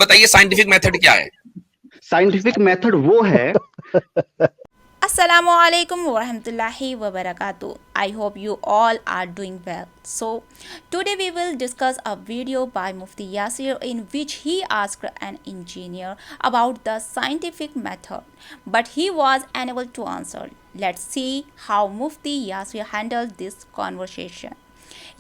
बताइए scientific method क्या है? साइंटिफिक मेथड वो है। Assalamualaikum warahmatullahi wabarakatuh. I hope you all are doing well. So, today we will discuss a video by Mufti Yasir in which he asked an engineer about the scientific method, but he was unable to answer. Let's see how Mufti Yasir handled this conversation.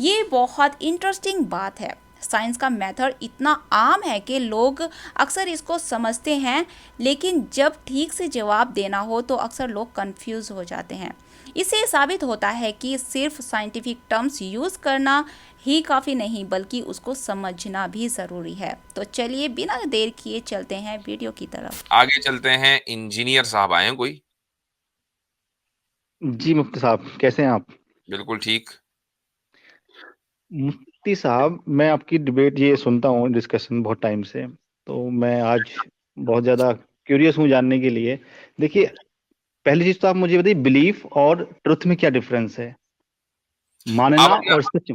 ये बहुत interesting बात है। Science का method इतना आम है कि लोग अक्सर इसको समझते हैं, लेकिन जब ठीक से जवाब देना हो तो अक्सर लोग कंफ्यूज हो जाते हैं। इससे साबित होता है कि सिर्फ साइंटिफिक टर्म्स यूज़ करना ही काफ़ी नहीं, बल्कि उसको समझना भी ज़रूरी है। तो चलिए बिना देर किए चलते हैं वीडियो की तरफ। आगे चलते हैं। इंजीनियर साहब आए हैं कोई? जी मुफ्ती साहब, कैसे हैं आप? बिल्कुल ठीक। मुफ्ती साहब, मैं आपकी डिबेट ये सुनता हूँ, डिस्कशन बहुत टाइम से। तो मैं आज बहुत ज़्यादा क्यूरियस हूँ जानने के लिए। देखिए, पहली चीज़ तो आप मुझे बताइए, बिलीफ और ट्रुथ में क्या डिफरेंस है? मानना आप अपना और सच।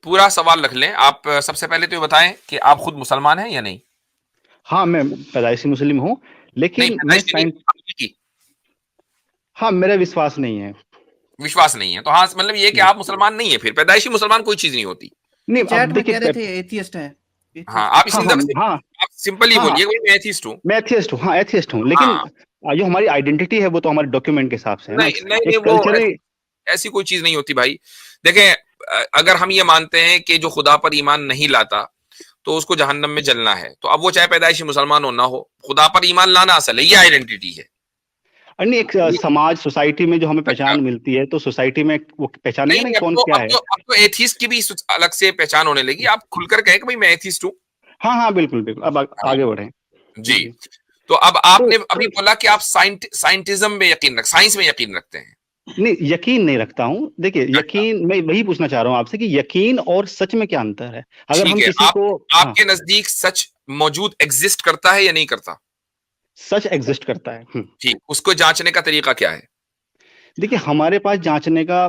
पूरा सवाल रख लें। आप सबसे पहले तो ये बताएं कि आप खुद मुसलमान हैं या नहीं? हाँ, मैं पैदाइशी मुस्लिम हूँ, नहीं, लेकिन मैं पैदाइश नहीं, साइंस। हकीकी हाँ, मेरा विश्वास नहीं है। विश्वास नहीं है तो हाँ, मतलब ये कि जी। आप मुसलमान नहीं है। फिर पैदाइशी मुसलमान कोई चीज नहीं होती। नहीं, चैट अब में कह रहे देखिए। थे एथियस्ट है। हाँ, एथियस्ट आप हाँ इसी हाँ हाँ आप सिंपल ही हाँ हाँ, बोलिए भाई मैं एथिस्ट हूँ। मैं एथियस्ट हूँ। हाँ, एथियस्ट हूँ, लेकिन हाँ, जो हमारी आइडेंटिटी है वो तो हमारे डॉक्यूमेंट के हिसाब से है ना। नहीं नहीं नहीं, एक वो कल्चर। ऐसी कोई चीज नहीं होती भाई। देखें, अगर हम ये मानते हैं कि जो खुदा पर ईमान नहीं लाता तो उसको जहन्नम में जलना है, तो अब वो चाहे पैदाइशी मुसलमान हो ना हो, खुदा पर ईमान लाना असल है, ये आइडेंटिटी है। नहीं, एक ये समाज सोसाइटी में जो हमें अच्छा, पहचान मिलती है, तो सोसाइटी में वो पहचानेंगे नहीं ना कि नहीं, कौन अब तो क्या अब है। तो अब तो एथिस्ट की भी अलग से पहचान होने लगी। आप खुलकर कहें कि भाई मैं एथिस्ट हूँ। हाँ हाँ, बिल्कुल बिल्कुल। अब हाँ, आगे बढ़े। जी। जी। तो अब तो आपने अभी बोला कि आप साइंटिज्म में यकीन साइंस में यकीन रखते हैं। नहीं, यकीन नहीं रखता हूँ। देखिए, अच्छा, यकीन मैं वही पूछना चाह रहा हूँ आपसे कि यकीन और सच में क्या अंतर है, अगर ठीक हम है। किसी आप को। हाँ, आपके नजदीक सच मौजूद एग्जिस्ट करता है या नहीं करता? सच एग्जिस्ट करता है। ठीक, उसको जांचने का तरीका क्या है? देखिए, हमारे पास जांचने का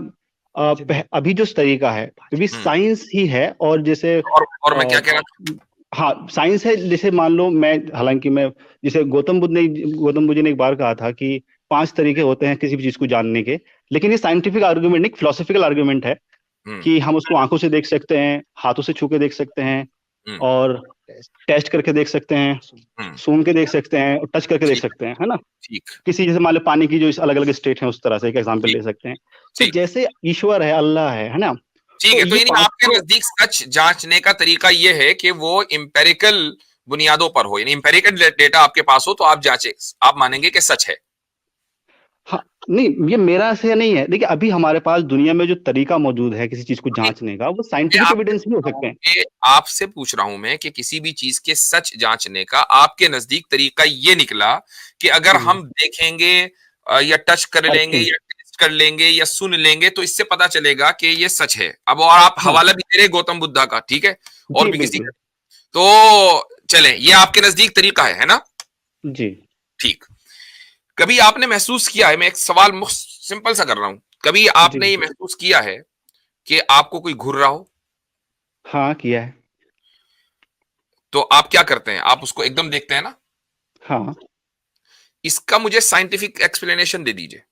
अभी जो तरीका है वो भी हम्म, साइंस ही है। और जैसे और मैं क्या कह रहा था? हाँ, साइंस है। जैसे मान लो, मैं हालांकि मैं जैसे गौतम बुद्ध जी ने एक बार कहा था कि 5 तरीके होते हैं किसी भी चीज को जानने के। लेकिन ये साइंटिफिक आर्गुमेंट नहीं, फिलोसफिकल आर्गुमेंट है हम्म, कि हम उसको आंखों से देख सकते हैं, हाथों से छू के देख सकते हैं, हम्म, और टेस्ट करके देख सकते हैं, हम्म, सूंघ के देख सकते हैं, और टच करके देख ठीक, सकते हैं, है ना। ठीक, किसी जैसे मान लो पानी की जो अलग अलग स्टेट है, उस तरह से एक एग्जांपल ठीक, ले सकते हैं। तो ठीक, जैसे ईश्वर है, अल्लाह है ना। ठीक तो है। तो ये यानी आपके पांचों। नजदीक सच जांचने का तरीका ये है कि वो इंपेरिकल बुनियादों पर हो, यानी इंपेरिकल डेटा आपके पास हो तो आप जांचे, आप मानेंगे कि सच है। हाँ, नहीं, ये मेरा से नहीं है। देखिए, अभी हमारे पास दुनिया में जो तरीका मौजूद है किसी चीज को जांचने का, वो मैं साइंटिफिक आपसे एविडेंस भी पूछ हो रहा सकते हूँ हैं। कि आपसे पूछ रहा हूं मैं कि किसी भी चीज के सच जांचने का आपके नजदीक तरीका ये निकला कि अगर हम्म, हम देखेंगे या टच कर लेंगे परखें। या टेस्ट कर लेंगे या सुन लेंगे तो इससे पता चलेगा कि ये सच है। अब और आप हाँ हवाला भी दे रहे गौतम बुद्धा का, ठीक है, और जी, भी किसी बिल्कुल। का, तो चले ये आपके नजदीक तरीका है ना? जी ठीक। कभी आपने महसूस किया है, मैं एक सवाल सिंपल सा कर रहा हूं, कभी जी। आपने ये महसूस किया है कि आपको कोई घूर रहा हो? हाँ, किया है। तो आप क्या करते हैं? आप उसको एकदम देखते हैं ना? हाँ, इसका मुझे साइंटिफिक एक्सप्लेनेशन दे दीजिए।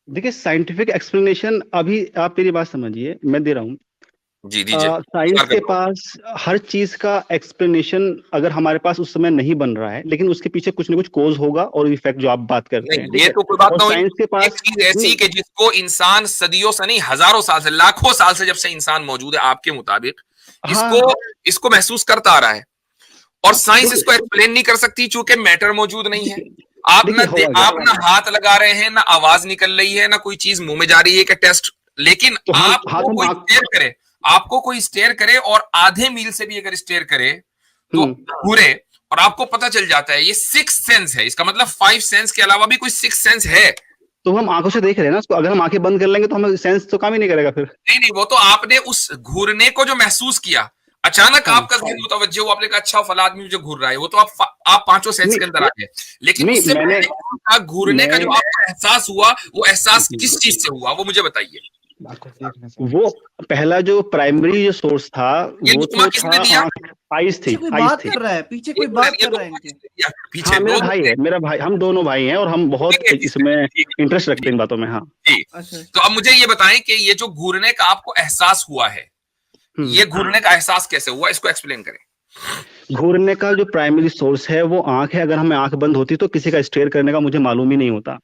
देखिए, साइंटिफिक एक्सप्लेनेशन अभी आप मेरी बात समझिए, मैं दे रहा हूँ। जी दीजिए, साइंस इंतजार के करता हूँ। पास हर चीज का एक्सप्लेनेशन अगर हमारे पास उस समय नहीं बन रहा है, लेकिन उसके पीछे कुछ ना कुछ कोज होगा और इफेक्ट जो आप बात करते हैं, नहीं ठीक ये है। तो कोई बात और ना हुई। साइंस के एक पास। चीज ऐसी नहीं। कि जिसको इंसान सदियों से नहीं, हजारों साल से, लाखों साल से, जब से इंसान मौजूद है आपके मुताबिक, इसको हाँ इसको महसूस करता आ रहा है, और हाँ, साइंस देखिए इसको एक्सप्लेन नहीं कर सकती चूंकि मैटर मौजूद नहीं है। देखिए आप देखिए, हुआ क्या। आप ना हाथ लगा रहे हैं, ना आवाज निकल रही है, ना कोई चीज मुंह में जा रही है कि टेस्ट, लेकिन तो हम हाथ आपको हम कोई आँख। स्टेयर करे, आपको कोई स्टेयर करे और आधे मील से भी अगर स्टेयर करे तो हम्म पूरे, और आपको पता चल जाता है। ये सिक्स सेंस है, इसका मतलब फाइव सेंस के अलावा भी कोई सिक्स सेंस है। तो हम आंखों से देख रहे हैं ना उसको। अगर हम आंखें बंद कर लेंगे तो हमें सेंस तो काम ही नहीं करेगा फिर। नहीं नहीं, वो तो आपने उस घूरने को जो महसूस किया, अचानक हाँ, आपका जहन मुतवज्जो हुआ, आपने कहा अच्छा फला आदमी मुझे घूर रहा है, वो तो आप पांचों सेंस नहीं के अंदर आ गए। लेकिन नहीं, उससे मैंने पहले घूरने का मैं जो आपको एहसास हुआ, वो एहसास जी, किस चीज से हुआ वो मुझे बताइए। वो पहला जो प्राइमरी जो सोर्स था ये वो लुकमा तो किसने था दिया? आइस थी, पीछे कोई आइस बात थी। कर रहा है, पीछे कोई एक बात मिनट, ये कर रहा है लुकमा इनके। किसने दिया? पीछे हाँ मेरा दो भाई है, मेरा भाई, हम दोनों भाई हैं और हम बहुत ठीक है, ठीक इसमें है, ठीक है, इंटरेस्ट रखते हैं इन बातों में। हाँ जी। अच्छा तो अब मुझे ये बताएं कि ये जो घूरने का आपको एहसास हुआ है, ये घूरने का एहसास कैसे हुआ, इसको एक्सप्लेन करें। घूरने का जो प्राइमरी सोर्स है वो आंख है। अगर हमें आंख बंद होती तो किसी का स्टेयर करने का मुझे मालूम ही नहीं होता,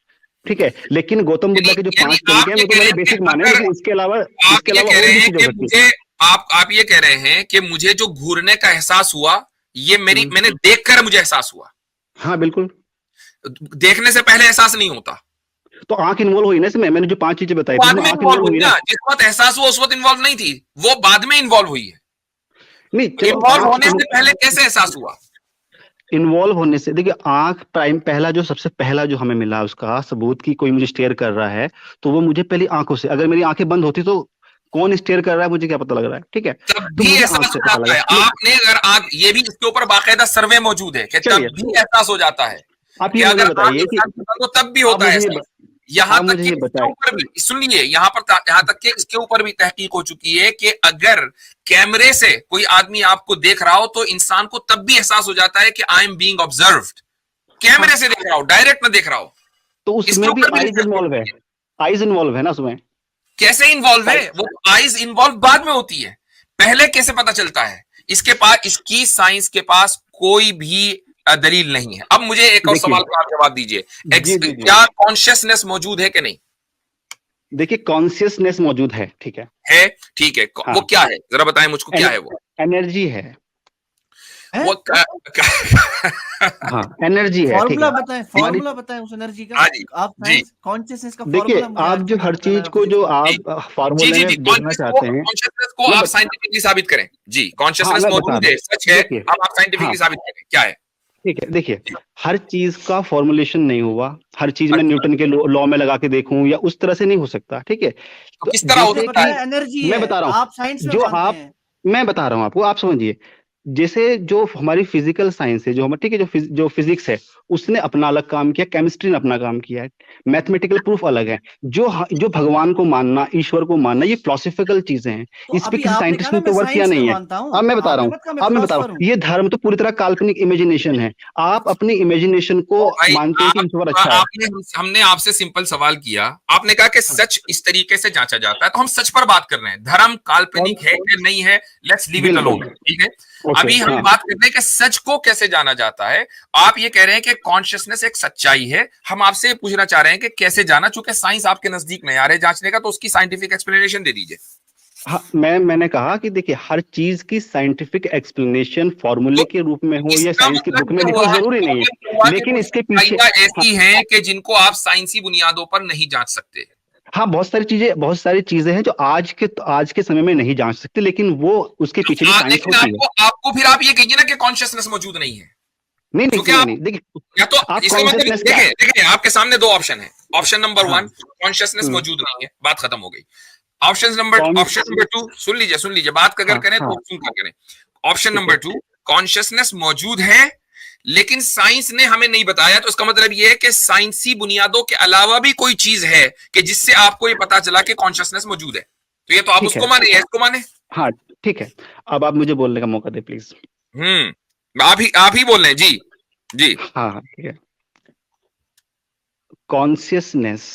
ठीक है। लेकिन गौतम बुद्धा के जो यानी 5 तरीके आप हैं ये वो तो कह रहे मैंने हैं कि बेसिक माने, अगर लेकिन इसके अलावा आप ये कह और रहे भी हैं चीज हो कि सकती है। मुझे आप ये कह रहे हैं कि मुझे जो घूरने का एहसास हुआ, ये मैंने देखकर मुझे एहसास हुआ। हाँ बिल्कुल, देखने से पहले एहसास नहीं होता। तो आंख इन्वॉल्व हुई ना इसमें, मैंने जो 5 चीजें बताई वो थी बाद उसमें में आंख इन्वॉल्व इन्वॉल्व हुई हुई ना, ना। जिस वक्त एहसास हुआ उस वक्त इन्वॉल्व नहीं थी, वो बाद में इन्वॉल्व हुई है। नहीं चलो, इन्वॉल्व आंख होने से पहले कैसे एहसास हुआ? इन्वॉल्व होने से देखिए, आंख प्राइम पहला जो सबसे पहला जो हमें मिला उसका सबूत कि कोई मुझे स्टेयर कर रहा है, तो वो मुझे पहली आंखों से, अगर मेरी आंखें बंद होती तो कौन स्टेयर कर रहा है मुझे क्या पता लग रहा है, ठीक है। तब तो भी मुझे आंख एहसास से हो पता जाता लगा। है। आपने अगर आंख, ये भी इसके ऊपर बाकायदा सर्वे मौजूद है कि तब चलिए, भी एहसास हो जाता है आप कि ये मुझे अगर आंख बताइए कि इंसान की बंद हो तब भी आप होता है मुझे एहसास। यहाँ आप तक मुझे कि ये इसके बताएं। ऊपर भी सुनिए, यहाँ तक कि इसके ऊपर भी तहकीक हो चुकी है कि अगर कैमरे से कोई आदमी आपको देख रहा हो तो इंसान को तब भी एहसास हो जाता है कि आई एम बीइंग ऑब्जर्व्ड। कैमरे से देख रहा हो, डायरेक्ट ना देख रहा हो, तो इसके उसमें भी ऊपर भी आइज इन्वॉल्व है, आइज इन्वॉल्व है ना उसमें। कैसे इन्वॉल्व है? वो आइज इन्वॉल्व बाद में होती है, पहले कैसे पता चलता है? इसके पास, इसकी साइंस के पास कोई भी दलील नहीं है। अब मुझे एक और देखिए, सवाल का आप जवाब दीजिए, जी जी जी, क्या कॉन्शियसनेस मौजूद है कि नहीं? देखिए कॉन्शियसनेस मौजूद है, ठीक है। है, ठीक है। हाँ, वो क्या है, जरा बताएं मुझको, क्या है वो? एनर्जी है। वो हाँ एनर्जी है, ठीक फॉर्मूला है। बताएं, हमारी, फॉर्मूला बताएं उस एनर्जी का। हाँ जी, आप जी। साइंस कॉन्शियसनेस का देखिए फॉर्मूला मुझे आप आज जो तक हर नहीं बताया चीज को फिजिक्स जो में। आप जी फार्मूले में देखना चाहते हैं, कॉन्शियसनेस को मैं आप बता- साइंटिफिकली साबित करें। जी, हाँ कॉन्शियसनेस मैं बता मौजूद रहा है, हूँ। सच है, देखिए, अब आप साइंटिफिकली हाँ साबित करें, क्या है? ठीक है, देखिए हर चीज का फॉर्मुलेशन नहीं हुआ, हर चीज में अच्छा, न्यूटन के लॉ में लगा के देखूं या उस तरह से नहीं हो सकता, ठीक है। तो तो किस तरह हो मुझे जैसे सकता पता है? है एनर्जी मैं है, बता रहा हूँ, आप साइंस में जो मानते आप हैं। मैं बता रहा हूँ आपको, आप समझिए। जैसे जो हमारी फिजिकल साइंस है, जो हम, ठीक है, जो फिजिक्स है उसने अपना अलग काम किया, केमिस्ट्री ने अपना काम किया है, मैथमेटिकल प्रूफ अलग है। जो भगवान को मानना, ईश्वर को मानना, ये फिलोसफिकल चीजें हैं, तो इस पे अभी किसी आपने कहा साइंटिस्ट ना ने मैं तो वर्क किया साइंस में नहीं है। मानता हूँ, अब मैं बता रहा आपने हूँ, मत कहा मैं अब मैं बता फिलोसफर रहा हूँ। हूँ, ये धर्म तो पूरी तरह काल्पनिक इमेजिनेशन है। आप अपनी इमेजिनेशन को ओ भाई, मानते हैं कि ईश्वर अच्छा है। आपने, हमने आपसे सिंपल सवाल किया, आपने कहा कि सच इस तरीके से जांचा जाता है, तो हम सच पर बात कर रहे हैं। धर्म काल्पनिक है कि नहीं है, लेट्स लीव इट बिल्कुल, अलोन, ठीक है। ओके, अभी हम हाँ बात कर रहे हैं कि सच को कैसे जाना जाता है। आप ये कह रहे हैं कि कॉन्शियसनेस एक सच्चाई है, हम आपसे पूछना चाह रहे हैं कि कैसे जाना, चूंकि साइंस आपके नजदीक नहीं आ रहे जांचने का, तो उसकी साइंटिफिक एक्सप्लेनेशन दे दीजिए। हाँ मैंने कहा कि देखिए हर चीज की साइंटिफिक एक्सप्लेनेशन फॉर्मूले तो के रूप में हो या इसका साइंस की बुक मतलब में ये लिखा हो हुआ, जरूरी नहीं है, लेकिन कुछ इसके पीछे, सच्चाइयां हाँ, ऐसी हैं कि जिनको आप साइंसी बुनियादों पर नहीं जांच सकते। हाँ बहुत सारी चीजें हैं जो आज के समय में नहीं जांच सकते, लेकिन वो उसके पीछे भी साइंस लेकिन होती है। आपको फिर आप ये कहिए ना कि कॉन्शियसनेस मौजूद नहीं है, नहीं क्योंकि नहीं आप, नहीं, देखिए या तो आप इसका मतलब कॉन्शियसनेस क्या, देखिए देखिए आपके सामने दो ऑप्शन है। ऑप्शन नंबर हाँ, 1, कॉन्शियसनेस मौजूद नहीं है, बात खत्म हो गई। ऑप्शन कौन, नंबर 2, सुन लीजिए, बात अगर हाँ करें हाँ तो सुनकर करें। ऑप्शन ठीक नंबर है, 2, कॉन्शियसनेस मौजूद है लेकिन साइंस ने हमें नहीं बताया, तो इसका मतलब ये है कि साइंसी बुनियादों के अलावा भी कोई चीज है कि जिससे आपको ये पता चला कि कॉन्शियसनेस मौजूद है। तो ये तो आप ठीक उसको है, माने या इसको माने? हाँ ठीक है। अब आप मुझे बोलने का मौका दे प्लीज। आप ही बोल रहे हैं जी। जी, हाँ हाँ ठीक है। कॉन्शियसनेस,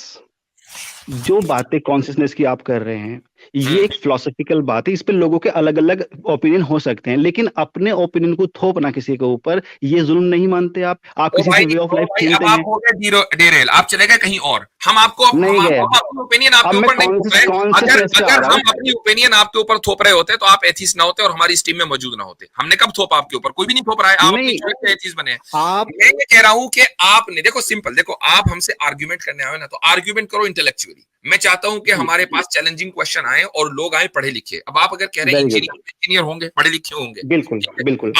जो बातें कॉन्शियसनेस की आप कर रहे हैं, ये एक फिलोसॉफिकल बात है, इस पे लोगों के अलग अलग ओपिनियन हो सकते हैं, लेकिन अपने ओपिनियन को थोपना किसी के ऊपर, ये जुल्म नहीं मानते आप किसी से वे ऑफ लाइफ छीनते अब आप हैं। हो गए डेरेल, आप चले गए कहीं और। हम आपको नहीं गए, अपनी ओपिनियन आपके अब मैं ऊपर नहीं थोप रहे। कॉन्शियसनेस पे आ अगर रहा हम हूँ। अपनी ओपिनियन आपके ऊपर थोप रहे होते तो आप एथीस्ट ना होते और हमारी इस टीम में मौजूद ना होते। हमने कब थोपा आपके ऊपर? कोई भी नहीं थोप रहा है, आप अपनी नहीं, चॉइस से एथीस्ट बने हैं। आप, मैं ये कह रहा हूं कि आपने, देखो सिंपल, देखो आप हमसे आर्ग्यूमेंट करने आए ना, तो आर्ग्यूमेंट करो इंटेलेक्चुअली। मैं चाहता हूं कि हमारे पास चैलेंजिंग क्वेश्चन आए और लोग आए पढ़े लिखे। अब आप अगर कह रहे हैं वेरी गुड, इंजीनियर होंगे, पढ़े लिखे होंगे, बिल्कुल ठीक है? बिल्कुल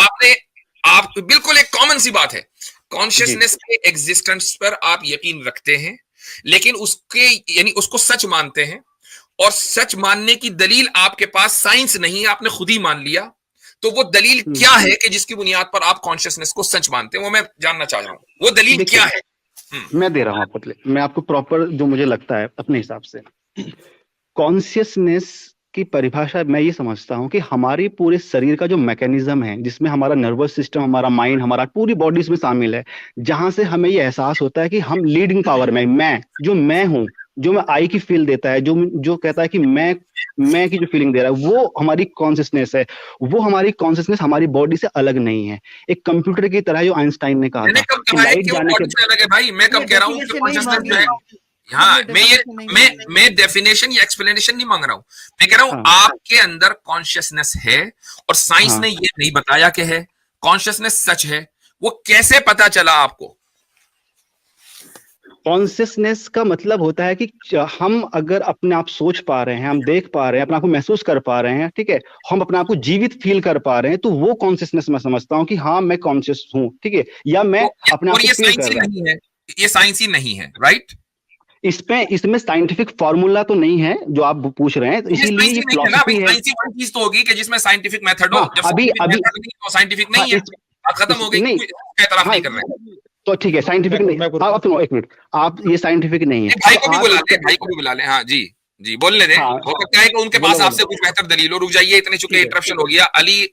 आप बिल्कुल एक कॉमन सी बात है, जी, कॉन्शियसनेस के एग्जिस्टेंस पर आप यकीन रखते हैं, लेकिन उसके, यानी उसको सच मानते हैं, और सच मानने की दलील आपके पास साइंस नहीं है, आपने खुद ही मान लिया। तो वो दलील क्या है कि जिसकी बुनियाद पर आप कॉन्शियसनेस को सच मानते हैं, वो मैं जानना चाह रहा हूं, वो दलील क्या है? मैं दे रहा हूँ आपको, मैं आपको प्रॉपर जो मुझे लगता है अपने हिसाब से। कॉन्शियसनेस की परिभाषा मैं ये समझता हूँ कि हमारी पूरे शरीर का जो मैकेनिज्म है, जिसमें हमारा नर्वस सिस्टम, हमारा माइंड, हमारा पूरी बॉडी इसमें शामिल है, जहां से हमें ये एहसास होता है कि हम लीडिंग पावर में, मैं हूँ, जो मैं आई की फील देता है, जो कहता है कि मैं की जो फीलिंग दे रहा है, वो हमारी कॉन्शियसनेस है। वो हमारी कॉन्शियसनेस हमारी बॉडी से अलग नहीं है। एक कंप्यूटर की तरह, जो आइंस्टाइन ने कहा मैंने था कब कि कहा है लाइट कि वो जाने के बॉडी से अलग है भाई? मैं कब ये कह रहा हूँ कि definition नहीं कॉन्शियसनेस मांगी जो है, है। हाँ, ये definition नहीं मांगी है। मैं डेफिनेशन या एक्सप्लेनेशन नहीं मांग रहा हूँ। मैं कह रहा हूँ हाँ। आपके अंदर कॉन्शियसनेस है और साइंस हाँ। ने ये नहीं बताया कि है। कॉन्शियसनेस सच है, वो कैसे पता चला आपको? कॉन्शियसनेस का मतलब होता है कि हम अगर अपने आप सोच पा रहे हैं, हम देख पा रहे हैं, अपने आप को महसूस कर पा रहे हैं, ठीक है, हम अपने आप को जीवित फील कर पा रहे हैं, तो वो कॉन्शियसनेस मैं समझता हूँ कि हाँ मैं कॉन्शियस हूँ, ठीक है, या मैं अपने आप और को ये फील साइंस कर ही रहा हूँ। नहीं है, ये साइंस ही नहीं है, राइट? इसमें साइंटिफिक फॉर्मूला तो नहीं है जो आप पूछ रहे हैं, तो ये इसीलिए साइंस ये ही नहीं है ना भाई। फिलॉसफी है। साइंस ही वही चीज तो होगी कि जिसमें साइंटिफिक मेथड हो। हाँ, जब अभी साइंटिफिक अभी मेथड नहीं तो साइंटिफिक हाँ, नहीं है, बात खत्म हो गई। नहीं, कोई एतराफ हाँ, नहीं कर रहे। तो ठीक है, साइंटिफिक नहीं। आप सुनो एक मिनट, आप ये साइंटिफिक नहीं है, नहीं, भाई तो को भी आप बुला ले, इसका, भाई को भी बुला ले। हाँ जी, जी बोलने दें। हाँ, हो सकता है कि उनके बोलो पास बोलो। आपसे कुछ बेहतर दलील हो। रुक जाइए, इतने चुके ठीक है। इंटरप्शन हो गया। अली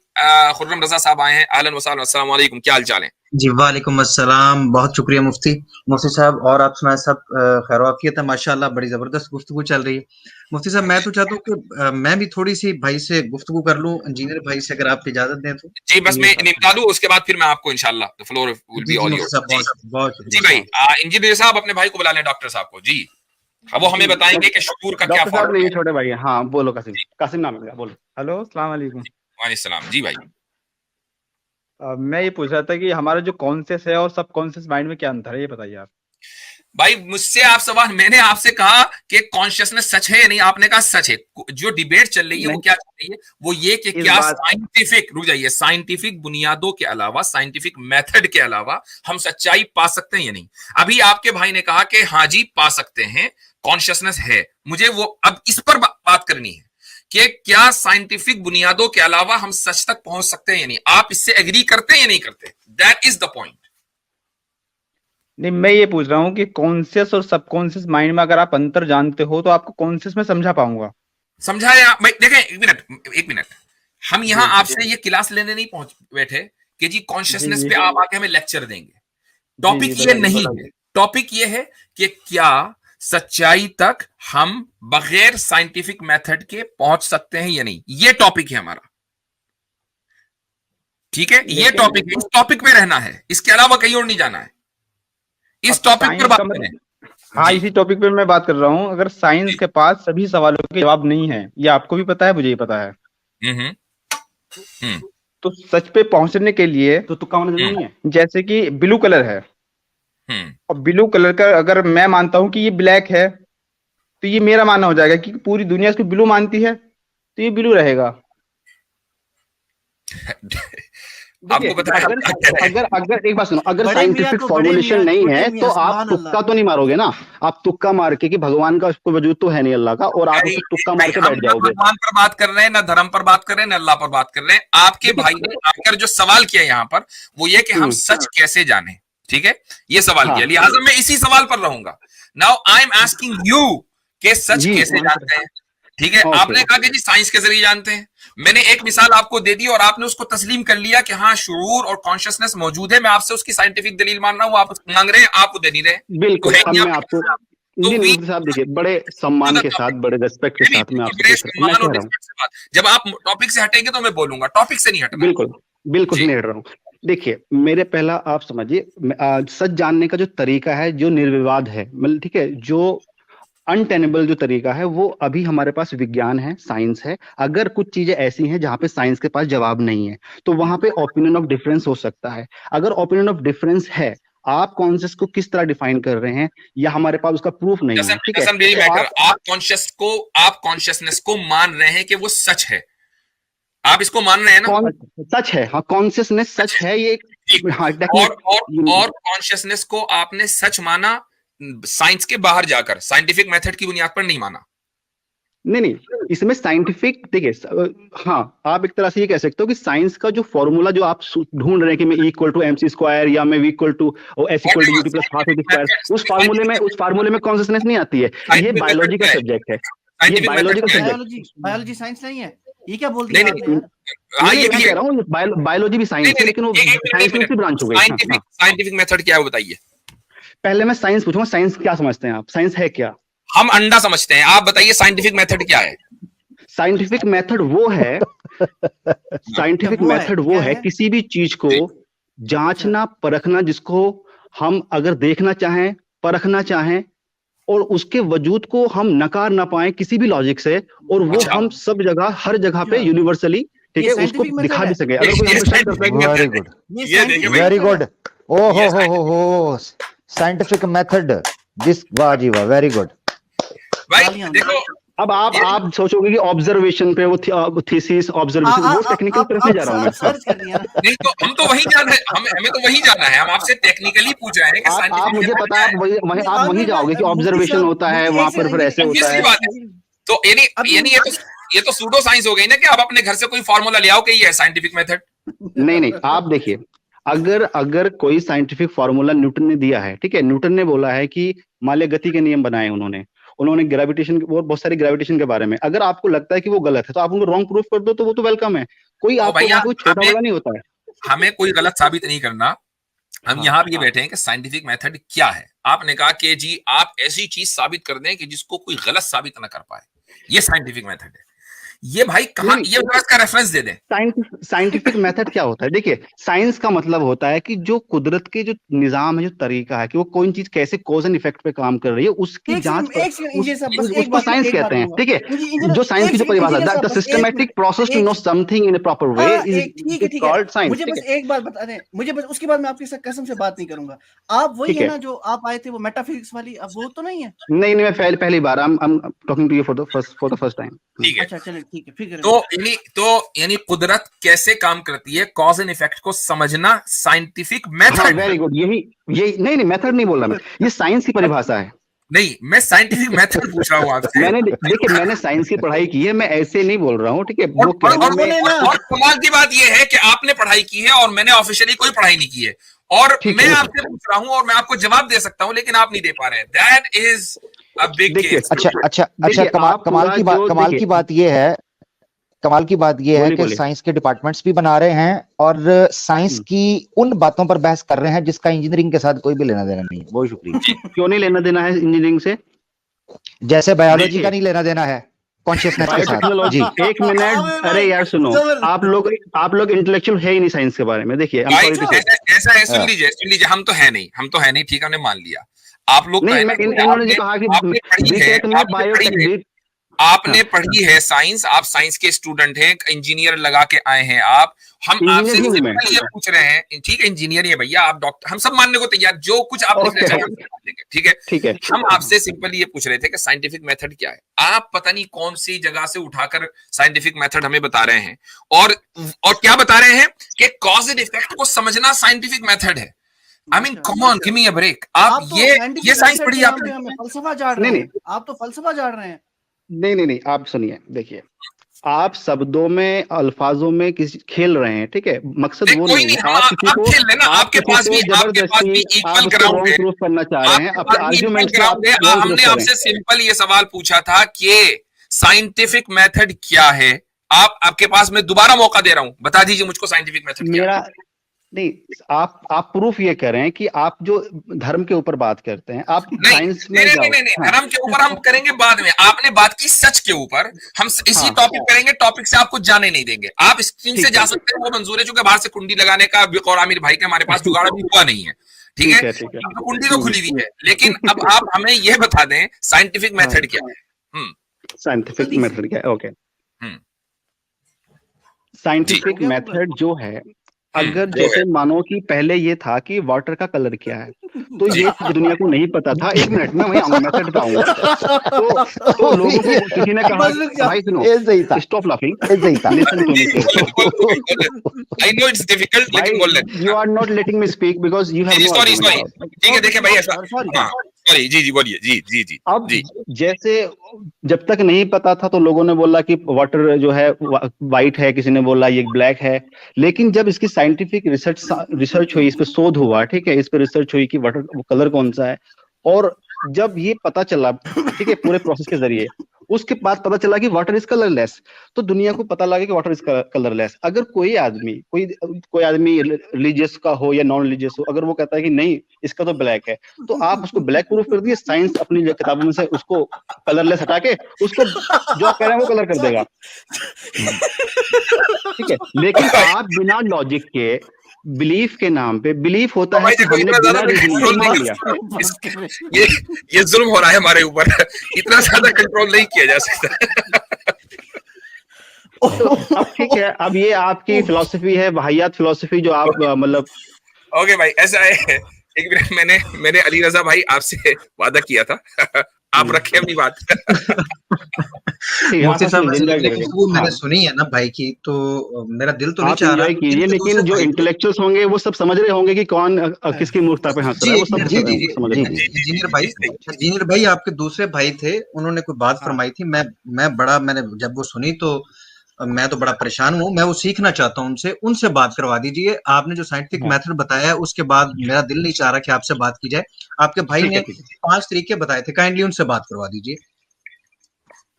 खुर्रम रजा साहब आए हैं। अहलन व सहलन, अस्सलाम वालेकुम, क्या हाल चाल है? जी वालेकुम अस्सलाम। बहुत शुक्रिया मुफ्ती साहब, और आप सुनाए सब खैर वाफियत है? माशाल्लाह बड़ी जबरदस्त गुफ्तगू चल रही है। मुफ्ती साहब मैं तो चाहता हूँ कि मैं भी थोड़ी सी भाई से गुफ्तगू कर लूँ, इंजीनियर भाई से, अगर आप इजाजत दें तो। जी बस मैं निपटा लूं, उसके बाद फिर मैं आपको इंशाल्लाह द फ्लोर विल बी जी ऑल मुफ्ती योर्स। साहब बहुत बहुत जी शुक्रिया। भाई, इंजीनियर साहब अपने भाई को बुला लें, डॉक्टर साहब को। जी अब वो हमें बताएंगे कि शुक्र का क्या डॉक्टर साहब फॉर्मूला नहीं, है। छोटे भाई हैं। हाँ बोलो कासिम, कासिम नाम है मेरा, बोलो। हेलो, अस्सलाम वालेकुम। वालेकुम सलाम। जी भाई, मैं ये पूछ रहा था कि हमारा जो कॉन्शियस है और सबकॉन्शियस माइंड में क्या अंतर है, ये बताइए आप। भाई मुझसे आप सवाल, मैंने आपसे कहा कि कॉन्शियसनेस सच है या नहीं, आपने कहा सच है। जो डिबेट चल रही है वो नहीं, क्या चल रही है? वो ये कि इस क्या बात साइंटिफिक, रुक जाइए, साइंटिफिक बुनियादों के अलावा, साइंटिफिक मेथड के अलावा हम सच्चाई पा सकते हैं या नहीं? अभी आपके भाई ने कहा कि हाँ जी पा सकते हैं, कॉन्शियसनेस है। मुझे वो अब इस पर बात करनी है कि क्या साइंटिफिक बुनियादों के अलावा हम सच तक पहुंच सकते हैं या नहीं। आप इससे एग्री करते हैं या नहीं करते? That is the point. नहीं, मैं ये पूछ रहा हूँ कि कॉन्शियस और सबकॉन्शियस माइंड में अगर आप अंतर जानते हो तो आपको कॉन्शियस में समझा पाऊंगा। समझाया भाई। देखें, एक मिनट, हम यहां जी आपसे ये क्लास लेने नहीं पहुंच बैठे कि जी कॉन्शियसनेस जी पे आप आके हमें लेक्चर देंगे। जी टॉपिक जी ये बताइए नहीं बताइए। है। टॉपिक ये है कि क्या सच्चाई तक हम बगैर साइंटिफिक मेथड के पहुंच सकते हैं या नहीं। ये टॉपिक है हमारा, ठीक है? ये लेकिन टॉपिक है, इस टॉपिक पे रहना है, इसके अलावा कहीं और नहीं जाना है। इस अब टॉपिक पर साइंस बात का करें। हाँ, जी इसी टॉपिक पे मैं बात कर रहा हूँ। अगर साइंस जी। के पास सभी सवालों के जवाब नहीं है, ये आपको भी पता है, मुझे भी पता है, हम्म हम्म तो सच पे पहुंचने के लिए तो तुक्का होना जरूरी नहीं है। जैसे कि ब्लू कलर है, हम्म और ब्लू कलर का अगर मैं मानता हूँ कि ये ब्लैक है, तो ये मेरा मानना हो जाएगा कि पूरी दुनिया इसको ब्लू मानती है, तो ये ब्लू रहेगा। आपको पता है अगर एक बात सुनो, अगर बड़े मियां साइंटिफिक को बड़े फॉर्मुलेशन मियां, नहीं छोटे है मियां, तो आप सुभान तुक्का अल्लाह। तो नहीं मारोगे ना। आप तुक्का मार के कि भगवान का कोई वजूद तो है नहीं अल्लाह का, और आप भाई, उसे तुक्का भाई, मार के हम बैठ ना जाओगे। भगवान पर बात कर रहे हैं, ना धर्म पर बात कर रहे हैं, ना अल्लाह पर बात कर रहे हैं। आपके भाई ने आकर जो सवाल किया यहाँ पर वो ये कि हम सच कैसे जाने, ठीक है, ये सवाल हाँ। किया। लिहाजा मैं इसी सवाल पर रहूंगा। Now I am asking you कि सच जी, कैसे जानते हैं, ठीक है? ओके। आपने कहा कि जी साइंस के जरिए जानते हैं। मैंने एक मिसाल आपको दे दी और आपने उसको तस्लीम कर लिया कि हाँ शऊर और कॉन्शियसनेस मौजूद है। मैं आपसे उसकी साइंटिफिक दलील मान रहा हूं, आप मांग रहे हैं, आप दे नहीं रहे। बिल्कुल। तो है अब क्या मैं आपको, तो जी we मुफ्ती साहब देखिए, बड़े सम्मान के साथ, बड़े रिस्पेक्ट के साथ मैं आपसे बड़े पूछ रहा हूँ, मैं सम्मान और कह रहा हूँ, रिस्पेक्ट से बात। जब आप टॉपिक से हटेंगे तो मैं बोलूंगा, टॉपिक से नहीं हटना। बिल्कुल बिल्कुल जी। नहीं हट रहा हूँ। देखिए, मेरे पहला आप समझिए, सच जानने का जो तरीका है, जो निर्विवाद है, मतलब ठीक है, जो अनटेनेबल जो तरीका है, वो अभी हमारे पास विज्ञान है, साइंस है। अगर कुछ चीजें ऐसी हैं जहां पे साइंस के पास जवाब नहीं है, तो वहां पे ओपिनियन ऑफ डिफरेंस हो सकता है। अगर ओपिनियन ऑफ डिफरेंस है, आप कॉन्शियस को किस तरह डिफाइन कर रहे हैं, या हमारे पास उसका प्रूफ नहीं है, ठीक है, तो आप कॉन्शियसनेस को मान रहे हैं कि वो सच है, आप इसको मान रहे हैं ना? सच है, हाँ, कॉन्शियसनेस सच है, ये हाँ, और कॉन्शियसनेस को आपने सच माना साइंस के बाहर जाकर, साइंटिफिक मेथड की बुनियाद पर नहीं माना। नहीं, इसमें साइंटिफिक, देखिए, हाँ, आप एक तरह से ये कह सकते हो कि साइंस का जो फॉर्मूला जो आप ढूंढ रहे हैं कि मैं इक्वल टू MC स्क्वायर, या मैं equal to s equal to u t plus half square, उस फार्मूले में कॉन्शियसनेस नहीं आती है। ये बायोलॉजी का सब्जेक्ट है। साइंटिफिक मेथड biological क्या है? subject। बायोलॉजी साइंस नहीं है, ये क्या बोल नहीं दिया नहीं आपने यार? हाँ नहीं, ये मैं भी कह है। रहा हूँ बायोलॉजी भी साइंस है, लेकिन वो साइंस में उसकी ब्रांच हो गई। हाँ, हाँ। साइंटिफिक मेथड क्या है वो बताइए। पहले मैं साइंस पूछूंगा, साइंस क्या समझते हैं आप, साइंस है क्या? हम अंडा समझते हैं, आप बताइए साइंटिफिक मेथड क्या है। साइंटिफिक मेथड वो है, साइंटिफिक वो है, मेथड वो क्या है है? किसी भी चीज को जांचना परखना, जिसको हम अगर देखना चाहें, परखना चाहें, और उसके वजूद को हम नकार ना पाए किसी भी लॉजिक से, और वो अच्छा। हम सब जगह हर जगह पे अच्छा। यूनिवर्सली, ठीक ये है, उसको scientific method दिखा भी है? सके। अगर कोई ये हम पे शक करता है scientific कि method वेरी है। गुड, ये ये देखिए scientific भाई, वेरी method है। गुड। ओ ये हो साइंटिफिक मेथड, दिस, वाह जी वाह, वेरी गुड। भाई तालियां। देखो अब आप सोचोगे कि ऑब्जर्वेशन पे वो थीसिस ऑब्जर्वेशन, वो टेक्निकल तरफ नहीं जा रहा हूँ मैं। सर्च करनी है ना। नहीं तो हम तो वही जाना है, हमें तो वही जाना है, हम आपसे टेक्निकली पूछ रहे हैं कि आप साइंटिफिक मुझे मेथड पता क्या है, है। आप वहीं जाओगे कि ऑब्जर्वेशन होता है वहां पर, फिर ऐसे होता ऑब्वियसली है। बात है। तो यानी ये तो सूडो साइंस हो गई ना, कि आप अपने घर से कोई फार्मूला ले आओ कि ये है साइंटिफिक मेथड। नहीं, आप देखिए, अगर कोई साइंटिफिक फार्मूला न्यूटन ने दिया है, ठीक है, न्यूटन ने बोला है कि मान लिया गति के नियम बनाए उन्होंने ग्रेविटेशन, बहुत सारी ग्रेविटेशन के बारे में, अगर आपको लगता है कि वो गलत है तो आप उनको रॉन्ग प्रूफ कर दो, तो वो तो वेलकम है। कोई तो आपको भैया वहां पे छोटा हमें बड़ा नहीं होता है। हमें कोई गलत साबित नहीं करना, हम हाँ, यहाँ भी बैठे हैं कि साइंटिफिक मेथड क्या है। आपने कहा कि जी आप ऐसी चीज साबित कर दें कि जिसको कोई गलत साबित ना कर पाए, ये साइंटिफिक मेथड है। ये भाई कहाँ, नहीं, ये इसका रेफरेंस दे दें। साइंटिफिक मेथड क्या होता है? देखिए, साइंस का मतलब होता है कि जो कुदरत के जो निजाम है, जो तरीका है कि वो कोई चीज कैसे कॉज एंड इफेक्ट पे काम कर रही है, उसकी जांच पर इंजीनियर साहब, बस एक उसको बात साइंस कहते हैं, ठीक है। जो साइंस की जो परिभाषा, the systematic process to know something in a proper way is called science. मुझे बस एक बात बता दें, मुझे बस उसके बाद मैं आपके साथ कसम से बात नहीं करूंगा। आप वही ठीक है है। ना जो आप आए थे, वो मेटाफिजिक्स वाली, अब वो तो नहीं है? नहीं, मैं पहली बार I am talking to you for the first time. ठीक है, अच्छा चलिए, ठीक है, फिर यानी कुदरत कैसे काम करती है, कॉज एंड इफेक्ट को समझना साइंटिफिक हाँ, मेथड। Very good. यही नहीं, मेथड नहीं बोल रहा मैं, ये साइंस की परिभाषा है। नहीं, मैं साइंटिफिक मेथड पूछ रहा हूँ आपसे। देखिए, मैंने साइंस की पढ़ाई की है, मैं ऐसे नहीं बोल रहा हूँ, ठीक है। और, वो और, कहने और, में और, और कमाल की बात यह है कि आपने पढ़ाई की है और मैंने ऑफिशियली कोई पढ़ाई नहीं की है, और ठीक मैं है। आपसे पूछ रहा हूं और मैं आपको जवाब दे सकता हूं, लेकिन आप नहीं दे पा रहे हैं। दैट इज अ बिग देखिए, केस। अच्छा, देखिए, आप कमाल की बात ये है, कमाल की बात यह है कि बोलिए। साइंस के डिपार्टमेंट्स भी बना रहे हैं और साइंस की उन बातों पर बहस कर रहे हैं जिसका इंजीनियरिंग के साथ कोई भी लेना देना नहीं है। बहुत शुक्रिया। क्यों नहीं लेना देना है इंजीनियरिंग से? जैसे बायोलॉजी देखिए, का नहीं लेना देना है कॉन्शियसनेस के साथ। बायोटेक्नोलॉजी, जी, एक मिनट, अरे यार सुनो, आप लोग इंटेलेक्चुअल है ही नहीं साइंस के बारे में। देखिए, ऐसा है, सुन लीजिए, हम तो है नहीं, ठीक है, हमने मान लिया। आप लोग तो नहीं, है ना, इन्होंने जो कहा कि आपने पढ़ी है, बीटेक में बायोटेक, आपने पढ़ी है साइंस, आप साइंस के स्टूडेंट हैं, इंजीनियर लगा के आए हैं आप। हम आपसे सिंपल ये पूछ रहे हैं, ठीक है, इंजीनियर है भैया, आप डॉक्टर, हम सब मानने को तैयार, जो कुछ आप लिखना चाहेंगे, ठीक है। हम आपसे सिंपल ये पूछ रहे थे कि साइंटिफिक मेथड क्या है। आप पता नहीं कौन सी जगह से उठाकर साइंटिफिक मेथड हमें बता रहे हैं, और क्या बता रहे हैं कि कॉज एंड इफेक्ट को समझना साइंटिफिक मेथड है। I mean come on, give me a break. आप ये साइंस पढ़ी आपने? हमें फलसफा झाड़ रहे हैं, आप तो फलसफा झाड़ रहे हैं। नहीं, आप सुनिए, देखिए, आप शब्दों में, अल्फाजों में किसी खेल रहे हैं, ठीक है। मकसद वो नहीं है आप किसी को, खेल लेना, आपके पास भी जबरदस्ती इक्वल ग्राउंड है, प्रूफ करना चाह रहे हैं अपने आर्गुमेंट से। हमने आपसे सिंपल ये सवाल पूछा था कि साइंटिफिक मेथड क्या है। आपके पास मैं दोबारा मौका दे रहा हूं, बता दीजिए मुझको साइंटिफिक मेथड क्या है। नहीं, आप प्रूफ ये कर रहे हैं कि आप जो धर्म के ऊपर बात करते हैं, आप साइंस में जाओ। नहीं, धर्म के ऊपर हम करेंगे बाद में। आपने बात की सच के ऊपर, हम इसी टॉपिक करेंगे, टॉपिक से आपको जाने नहीं देंगे। आप स्क्रीन से जा सकते हैं, वो मंजूर है, चूंकि बाहर से कुंडी लगाने का और आमिर भाई के हमारे पास जुगाड़ भी हुआ नहीं है, ठीक है, तो कुंडी तो खुली हुई है। लेकिन अब आप हमें यह बता दें साइंटिफिक मेथड क्या है। साइंटिफिक मेथड क्या है? ओके, साइंटिफिक मेथड जो है, अगर जैसे मानो कि पहले ये था कि वाटर का कलर क्या है, तो ये दुनिया को नहीं पता था। एक मिनट में वही आऊंगा, मेथड पे आऊंगा। तो लोगों को किसी ने कहा, भाई सुनो, stop laughing, listen to me. I know it's difficult, लेकिन बोल ले। You are not letting me speak because you have sorry, ठीक है, देखिए भाई, ऐसा सॉरी, जी बोलिए, जी। अब जैसे जब तक नहीं पता था तो लोगों ने बोला कि वाटर जो है व्हाइट है, किसी ने बोला ये ब्लैक है। लेकिन जब इसकी साइंटिफिक रिसर्च हुई, इस पे शोध हुआ, ठीक है, इस पे रिसर्च हुई कि वाटर कलर कौन सा है, और जब ये पता चला, ठीक है, पूरे प्रोसेस के जरिए, उसके बाद पता चला कि वाटर इज कलरलेस। तो दुनिया को पता लगा कि वाटर इज कलरलेस। अगर कोई आदमी रिलीजियस का हो या नॉन रिलीजियस हो, अगर वो कहता है कि नहीं इसका तो ब्लैक है, तो आप उसको ब्लैक प्रूफ कर दिए, साइंस अपनी किताबों में से उसको कलरलेस हटा के उसको जो आप कह रहे हैं वो कलर कर देगा। ठीक है, लेकिन आप बिना लॉजिक के बिलीफ के नाम पे, बिलीफ होता है कि हमने बिना रीजनिंग मान लिया। ये जुल्म हो रहा है हमारे ऊपर, इतना ज्यादा कंट्रोल नहीं किया जा सकता। तो अब ठीक है, अब ये आपकी फिलॉसफी है, वाहियात फिलॉसफी जो आप मतलब। ओके भाई, ऐसा है, एक मिनट, मैंने अली रजा भाई आपसे वादा किया था, आप रखे अपनी बात। मुफ्ती साहब वो मैंने सुनी है ना भाई की, तो मेरा दिल तो नहीं चाह रहा कीजिए, लेकिन जो इंटेलेक्चुअल्स होंगे वो सब समझ रहे होंगे कि कौन किसकी मूर्खता पे हंस रहा है, वो सब समझ रहे हैं। इंजीनियर भाई आपके दूसरे भाई थे, उन्होंने कोई बात फरमाई थी, मैंने जब वो सुनी तो मैं तो बड़ा परेशान हूँ, मैं वो सीखना चाहता हूँ उनसे बात करवा दीजिए। आपने जो साइंटिफिक मेथड बताया है उसके बाद मेरा दिल नहीं चाह रहा कि आपसे बात की जाए। आपके भाई ने 5 तरीके बताए थे, काइंडली उनसे बात करवा दीजिए।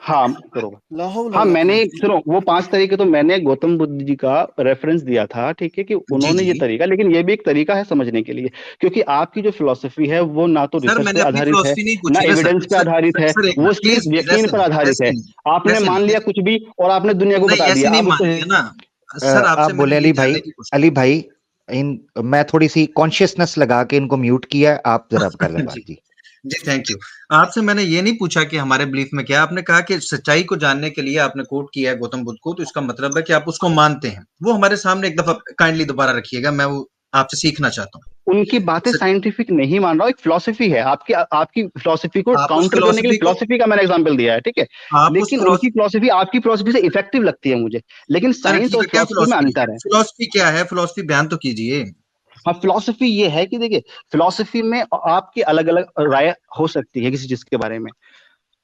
हाँ करो। हाँ, मैंने सुनो, वो 5 तरीके तो मैंने गौतम बुद्ध जी का रेफरेंस दिया था, ठीक है, कि उन्होंने ये तरीका, लेकिन ये भी एक तरीका है समझने के लिए, क्योंकि आपकी जो फिलॉसफी है वो ना तो रिसर्च पे आधारित है, ना एविडेंस पे आधारित है, वो सिर्फ यकीन पर आधारित है। आपने मान लिया कुछ भी और आपने दुनिया को बता दिया। आप बोले अली भाई मैं थोड़ी सी कॉन्शियसनेस लगा के इनको म्यूट किया, आप जरा कर लें बात जी। जी थैंक यू। आपसे मैंने ये नहीं पूछा कि हमारे बिलीफ में क्या, आपने कहा कि सच्चाई को जानने के लिए आपने कोट किया है गौतम बुद्ध को, तो इसका मतलब है कि आप उसको मानते हैं। वो हमारे सामने एक दफा काइंडली दोबारा रखिएगा, मैं वो आपसे सीखना चाहता हूँ। उनकी बातें साइंटिफिक नहीं मान रहा हूँ, एक फिलॉसफी है आपकी फिलॉसफी को काउंटर करने के लिए फिलॉसफी का मैंने एग्जांपल दिया है, ठीक है, लेकिन उनकी फिलॉसफी आपकी फिलॉसफी से इफेक्टिव लगती है मुझे, लेकिन साइंस और फिलॉसफी में अंतर है। फिलॉसफी क्या है, फिलॉसफी बयान तो कीजिए। हाँ, फिलॉसफी ये है कि देखिए, फिलॉसफी में आपकी अलग अलग राय हो सकती है किसी चीज के बारे में।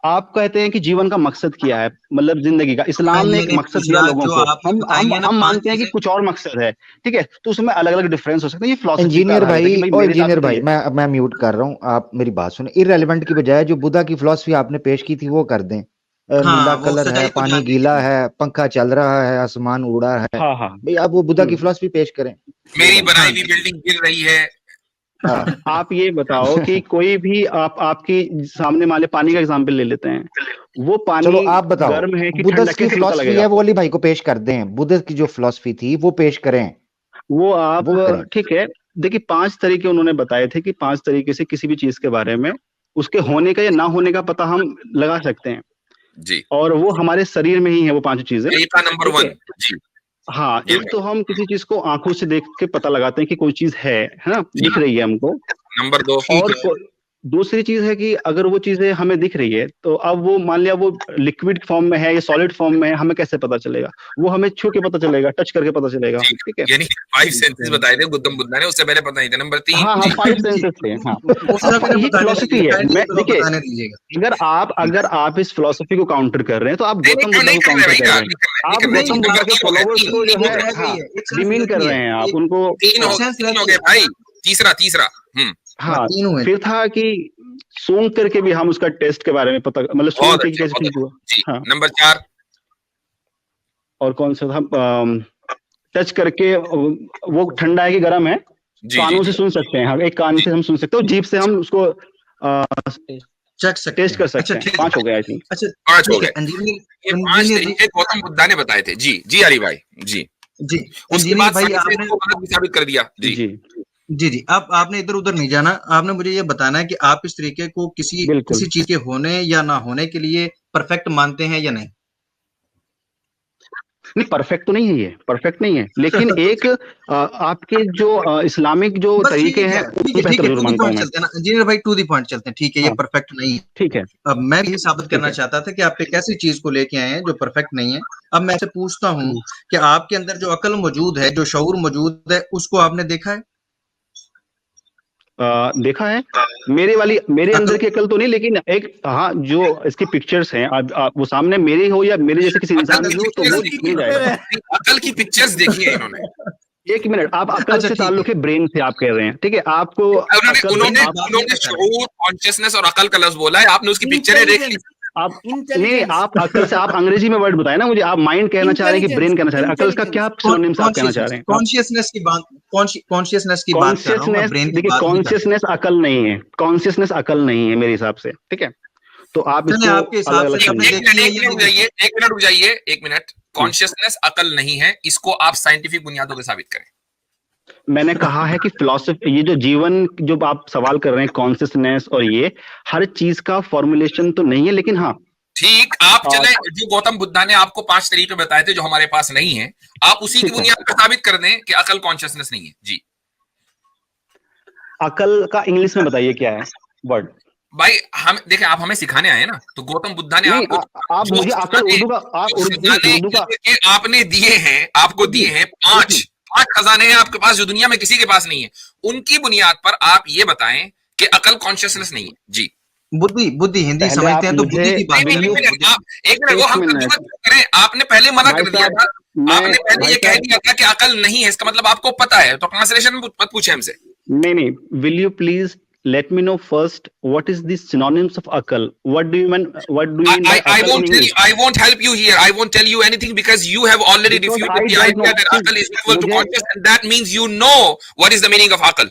आप कहते हैं कि जीवन का मकसद क्या है, मतलब जिंदगी का। इस्लाम ने एक मकसद दिया लोगों को, हम मानते हैं कि कुछ और मकसद है, ठीक है, तो उसमें अलग अलग डिफरेंस हो सकते हैं। ये फिलॉसफी इंजीनियर भाई मैं म्यूट कर रहा हूँ, आप मेरी बात सुने। इररेलेवेंट की बजाय जो बुद्धा की फिलॉसफी आपने पेश की थी वो कर दें। नीला कलर है, पानी गीला है, पंखा चल रहा है, आसमान उड़ा है। भाई आप वो बुद्धा की फिलॉसफी पेश करें। मेरी बनाई हुई बिल्डिंग गिर रही है। आप ये बताओ कि कोई भी आपकी सामने वाले पानी का एग्जांपल ले लेते हैं, वो पानी चलो आप बताओ, गर्म है कि बुद्ध की फिलॉसफी है वो अली भाई को पेश कर दें, बुद्ध की जो फिलॉसफी थी वो पेश करें। वो आप ठीक है, देखिए 5 तरीके उन्होंने बताए थे कि 5 तरीके से किसी भी चीज के बारे में उसके होने का या ना होने का पता हम लगा सकते हैं जी, और वो हमारे शरीर में ही है वो 5 चीजें। नंबर 1 जी। हाँ, एक तो हम किसी चीज को आंखों से देख के पता लगाते हैं कि कोई चीज है ना, दिख रही है हमको। नंबर 2 और दूसरी चीज है कि अगर वो चीजें हमें दिख रही है तो अब वो मान लिया वो लिक्विड फॉर्म में है या सॉलिड फॉर्म में है, हमें कैसे पता चलेगा? वो हमें छू के पता चलेगा, टच करके पता चलेगा, ठीक है। यानी 5 सेंसेस बताए थे गौतम बुद्ध ने, उससे पहले पता नहीं था। नंबर 3 हाँ 5 सेंसेस थे। हाँ, ये फिलॉसफी है। मैं देखिए, अगर आप इस फिलॉसफी को काउंटर कर रहे हैं तो आप गौतम बुद्ध को काउंटर कर रहे हैं, आप गौतम बुद्ध के फॉलोअर्स को जो है डिमीन कर रहे हैं, आप उनको। 3 हो गए भाई, तीसरा हाँ, फिर था कि सूंघ करके भी हम उसका टेस्ट के बारे में पता, मतलब सूंघ के कैसे ठीक हुआ। हाँ, नंबर 4 और कौन सा था, टच करके वो ठंडा है कि गर्म है, कानों से सुन सकते हैं। हाँ, एक कान से हम सुन सकते हैं, जीभ से हम उसको टेस्ट कर सकते हैं। 5 हो गए आई थिंक। अच्छा 5 हो गए। ये 5 तरीके गौतम बुद्ध ने बताए थे। जी अली भाई जी। उसके बाद भाई आपने गलत साबित कर दिया। जी अब आपने इधर उधर नहीं जाना, आपने मुझे ये बताना है कि आप इस तरीके को किसी चीज के होने या ना होने के लिए परफेक्ट मानते हैं या नहीं। नहीं, परफेक्ट तो नहीं है, ये परफेक्ट नहीं है, लेकिन एक आपके जो इस्लामिक जो तरीके हैं इंजीनियर भाई टू द पॉइंट चलते हैं, ठीक है। ये परफेक्ट नहीं है, ठीक है। अब मैं भी साबित करना चाहता था कि आप एक ऐसी चीज को लेके आए हैं जो परफेक्ट नहीं है। अब मैं आपसे पूछता हूँ कि आपके अंदर जो अकल मौजूद है, जो शऊर मौजूद है, उसको आपने देखा है? देखा है। मेरे अंदर की अकल तो नहीं, लेकिन एक हाँ, जो इसकी पिक्चर्स हैं, आप वो सामने मेरे हो या मेरे जैसे किसी इंसान की हो तो वो मिल जाएगा। अकल की पिक्चर्स देखी है इन्होंने। 1 मिनट, आप अकल से ताल्लुक है ब्रेन से आप कह रहे हैं, ठीक है। आपको उन्होंने शऊर, कॉन्शियसनेस और अकल का लफ्ज बोला है, आपने उसकी पिक्चरें देख ली। आप नहीं इंटेलिजेंस, आप अकल से आप अंग्रेजी में वर्ड बताए ना मुझे, आप माइंड कहना चाह रहे हैं कि ब्रेन कहना चाह रहे हैं, अकल का क्या सिनोनिम्स आप कहना चाह रहे हैं? कॉन्शियसनेस की बात, कॉन्शियसनेस की बात कर रहा हूं मैं, ब्रेन की देखिए बात नहीं कर रहा। कॉन्शियसनेस अकल नहीं है, कॉन्शियसनेस अकल नहीं है मेरे हिसाब से, ठीक है? तो आप चलिए, इसको आपके हिसाब अलग अलग से आपने समझिए। देखी है एक ये मिनट रुक जाइए, एक मिनट रुक जाइए, एक मिनट। कॉन्शियसनेस अकल नहीं है, इसको आप साइंटिफिक बुनियादों पे साबित करें। मैंने कहा है कि फिलॉसफी, ये जो जीवन जो आप सवाल कर रहे हैं कॉन्शियसनेस और ये हर चीज का फॉर्मुलेशन तो नहीं है, लेकिन हाँ ठीक, आप और- चले जो गौतम बुद्धा ने आपको 5 तरीके बताए थे जो हमारे पास नहीं है, आप उसी की ठीक है। बुनियाद पर साबित कर दें कि अकल कॉन्शियसनेस नहीं है। जी अकल का इंग्लिश में बताइए क्या है वर्ड? भाई, हम देखें, आप हमें सिखाने आए ना, तो गौतम बुद्धा ने नहीं आपको आप जो मुझे अकल खजाने- उर्दू का आप जो खजाने उर्दू का के आपने दिए हैं, आपको दिए हैं 5 खजाने हैं आपके पास जो दुनिया में किसी के पास नहीं है, उनकी बुनियाद पर आप ये बताएं कि अकल कॉन्शियसनेस नहीं है। जी बुद्धि हिंदी पहले समझते आप हैं तो मुझे- बुद्धि की बात नहीं, नहीं, करें। आप एक मिनट, वो एक हम मिनट। तर्जुमा क्यों करें? आपने पहले मना भाई कर दिया साहब, था, मैं- आपने पहले भाई ये कह साहब- दिया था कि अकल नहीं है, इसका मतलब आपको पता है, तो ट्रांसलेशन मत पूछे हमसे। नहीं will you please let me know first what is the synonyms of akal? What do you mean by I akal won't in tell English? you, I won't help you here. I won't tell you anything because you have already Because I refuted the don't idea know. that See, akal is equal to मुझे- conscious, and that means you know what is the meaning of akal.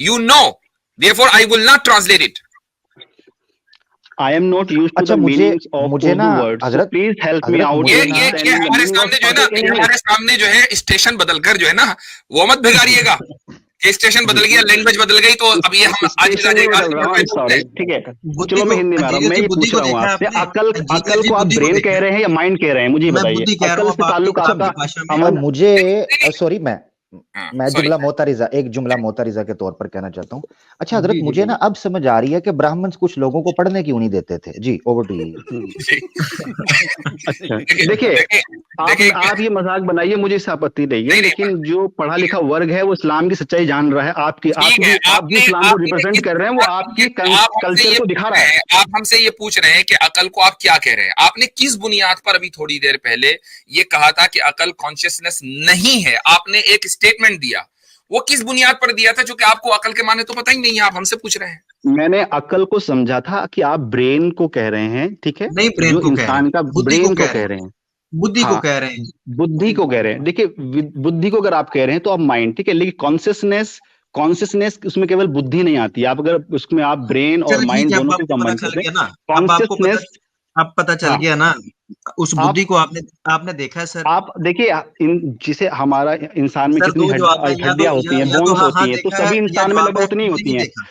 You know. Therefore, I will not translate it. I am not used to अच्छा, the meanings of मुझे Urdu ना words. So Hazrat- please help me Hazrat, out मुझे in ना- ये understanding the हमारे meaning of सामने जो है ना, akal in ये English. हमारे सामने जो है स्टेशन बदलकर जो है ना, वो मत भिगाड़िएगा कि स्टेशन बदल गया, लैंग्वेज बदल गई, तो अभी ये हम आज स्टेशन नहीं बदल रहा हूँ, सॉरी, ठीक है? चलो मैं हिंदी में आ रहा हूँ, मैं ये पूछ रहा हूँ आपसे, अकल को आप ब्रेन कह रहे हैं या माइंड कह रहे हैं, मुझे ये मैं बताइए। बुद्धि कह रहा अकल हूँ, से अब ताल्लुक आपकी आपका भाषा में- अमल मुझे सॉरी, मैं sorry. जुमला मोतारिजा के तौर पर कहना चाहता हूँ। अच्छा हजरत, मुझे ना अब समझ आ रही है कि ब्राह्मण कुछ लोगों को पढ़ने क्यों नहीं देते थे। जी, ओवर टू यू। अच्छा देखिए, आप ये मजाक बनाइए, मुझे इससे आपत्ति नहीं है, नहीं, लेकिन जो पढ़ा लिखा वर्ग है वो इस्लाम की सच्चाई जान रहा है, आपकी ठीक है, आप जो इस्लाम को रिप्रेजेंट कर रहे हैं वो आपकी कल्चर को दिखा रहा है। आप हमसे ये पूछ रहे हैं कि अकल को आप क्या कह रहे हैं। आपने किस बुनियाद पर अभी थोड़ी देर पहले ये कहा था कि अकल कॉन्शियसनेस नहीं है? आपने एक स्टेटमेंट दिया, वो किस बुनियाद पर दिया था? क्योंकि आपको अकल के माने तो पता ही नहीं है, आप हमसे पूछ रहे हैं। मैंने अकल को समझा था कि आप ब्रेन को कह रहे हैं, ठीक है? नहीं, ब्रेन जो को कह रहे इंसान हैं, का बुद्धि को ब्रेन को कह कह रहे रहे हैं, बुद्धि को हाँ, कह रहे हैं। बुद्धि को कह रहे हैं। देखिए बुद्धि को अगर आप कह रहे हैं तो आप माइंड, ठीक है, लेकिन कॉन्शियसनेस उसमें केवल बुद्धि नहीं आती, आप अगर उसमें आप ब्रेन और चलो ठीक माइंड है, अब दोनों को आपको पता कंबाइन चल करते गया हैं। ना, अब आपको कॉन्शियसनेस, अब पता चल हाँ। गया ना, उस बुद्धि को आपने देखा है सर? आप देखिए जिसे हमारा इंसान में सर कितनी दो जवाब है, हड्डियां होती हैं, या तो बोन्स हाँ होती हैं, तो देखा है, सभी या इंसान में जवाब लगभग है उतनी ही नहीं होती हैं। देखा।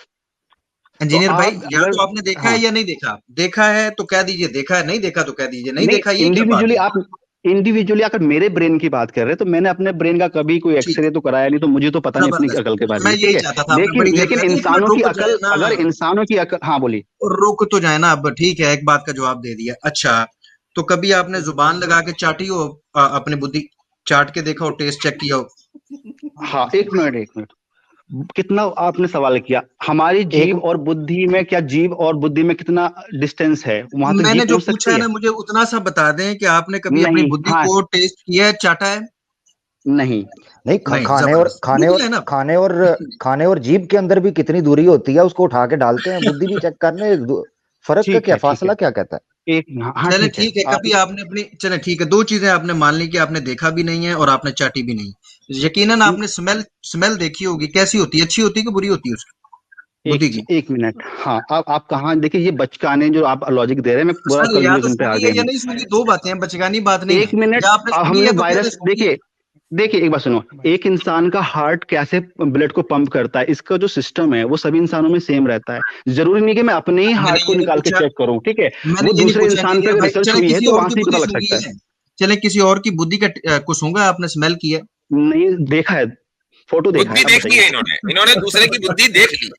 इंजीनियर तो भाई, आप या अगर- तो आपने देखा है हाँ। या नहीं देखा। देखा है तो कह दीजिए देखा है, नहीं देखा तो कह दीजिए नहीं देखा। ये क्या बात इंडिविजुअली है? आप इंडिविजुअली अगर मेरे ब्रेन की बात कर रहे हैं तो मैंने अपने ब्रेन का कभी कोई एक्सरे तो कराया नहीं, तो मुझे तो पता नहीं अपनी जबरदस्त। अकल के बारे मैं में, यही ठीक है? चाहता था, आपने बड़ी देर लेकिन कहा, एक मिनट इंसानों की रुक अकल, जाए ना। अगर इंसानों की अकल, हाँ बोलिए। और रुक तो जाए ना, अब ठीक है, एक बात का जवाब दे दिया। अच्छा, तो कभी आपने जुबान लगा के चाटी हो, अपनी बुद्धि चाट के देखा हो, टेस्ट चेक किया हो? हाँ, एक मिनट, कितना आपने सवाल किया, हमारी जीव और बुद्धि में, क्या जीव और बुद्धि में कितना डिस्टेंस है? वहां तक मैंने जीव जो पहुंच पूछा सकती है है? ना, मुझे उतना सा बता दें कि आपने कभी अपनी नहीं, बुद्धि हाँ, को टेस्ट किया है, चाटा है? नहीं। नहीं, जबरदस्त। बुद्धि है ना। खाने और जीभ के अंदर भी कितनी दूरी होती है, उसको उठा के डालते हैं, बुद्धि भी चेक करने। फर्क का ठीक क्या, है, ठीक फासला है, क्या कहता है? हाँ चले ठीक है, ठीक है, कभी आपने अपनी, चले ठीक है, दो चीजें आपने मान ली कि आपने देखा भी नहीं है और आपने चाटी भी नहीं। यकीनन आपने स्मेल देखी होगी, कैसी होती है? अच्छी होती है कि बुरी होती है उसकी बुद्धि की? एक मिनट, हाँ, आप कहाँ, देखिए ये बचकाने जो आप लॉजिक दे रहे हैं, मैं पूरा सर या तो कंक्लूजन पे आ सुनी गया है या हूँ। नहीं सुनी, दो बातें हैं, बचगानी बात नहीं एक है। मिनट, या आपने सुनी हमने है तो कह वायरस, दे सुनी है। देखिए एक बात सुनो, एक इंसान का हार्ट कैसे ब्लड को पंप करता है, इसका जो सिस्टम है वो सभी इंसानों में सेम रहता है। जरूरी नहीं कि मैं अपने ही हार्ट को ये नहीं निकाल के पूछा, चेक करूं, ठीक है? मैंने वो ये नहीं दूसरे पूछा इंसान इंजीनियर पे भाई। रिसर्च चले हुई है किसी तो और वहां की से ही बुद्धि पता लग सूंघी सकता है। है, चले किसी और की बुद्धि का को सूंघा आपने, स्मेल किया? नहीं देखा है, फोटो देखा बुद्धि है, देख ली है इन्होंने दूसरे की बुद्धि देख ली।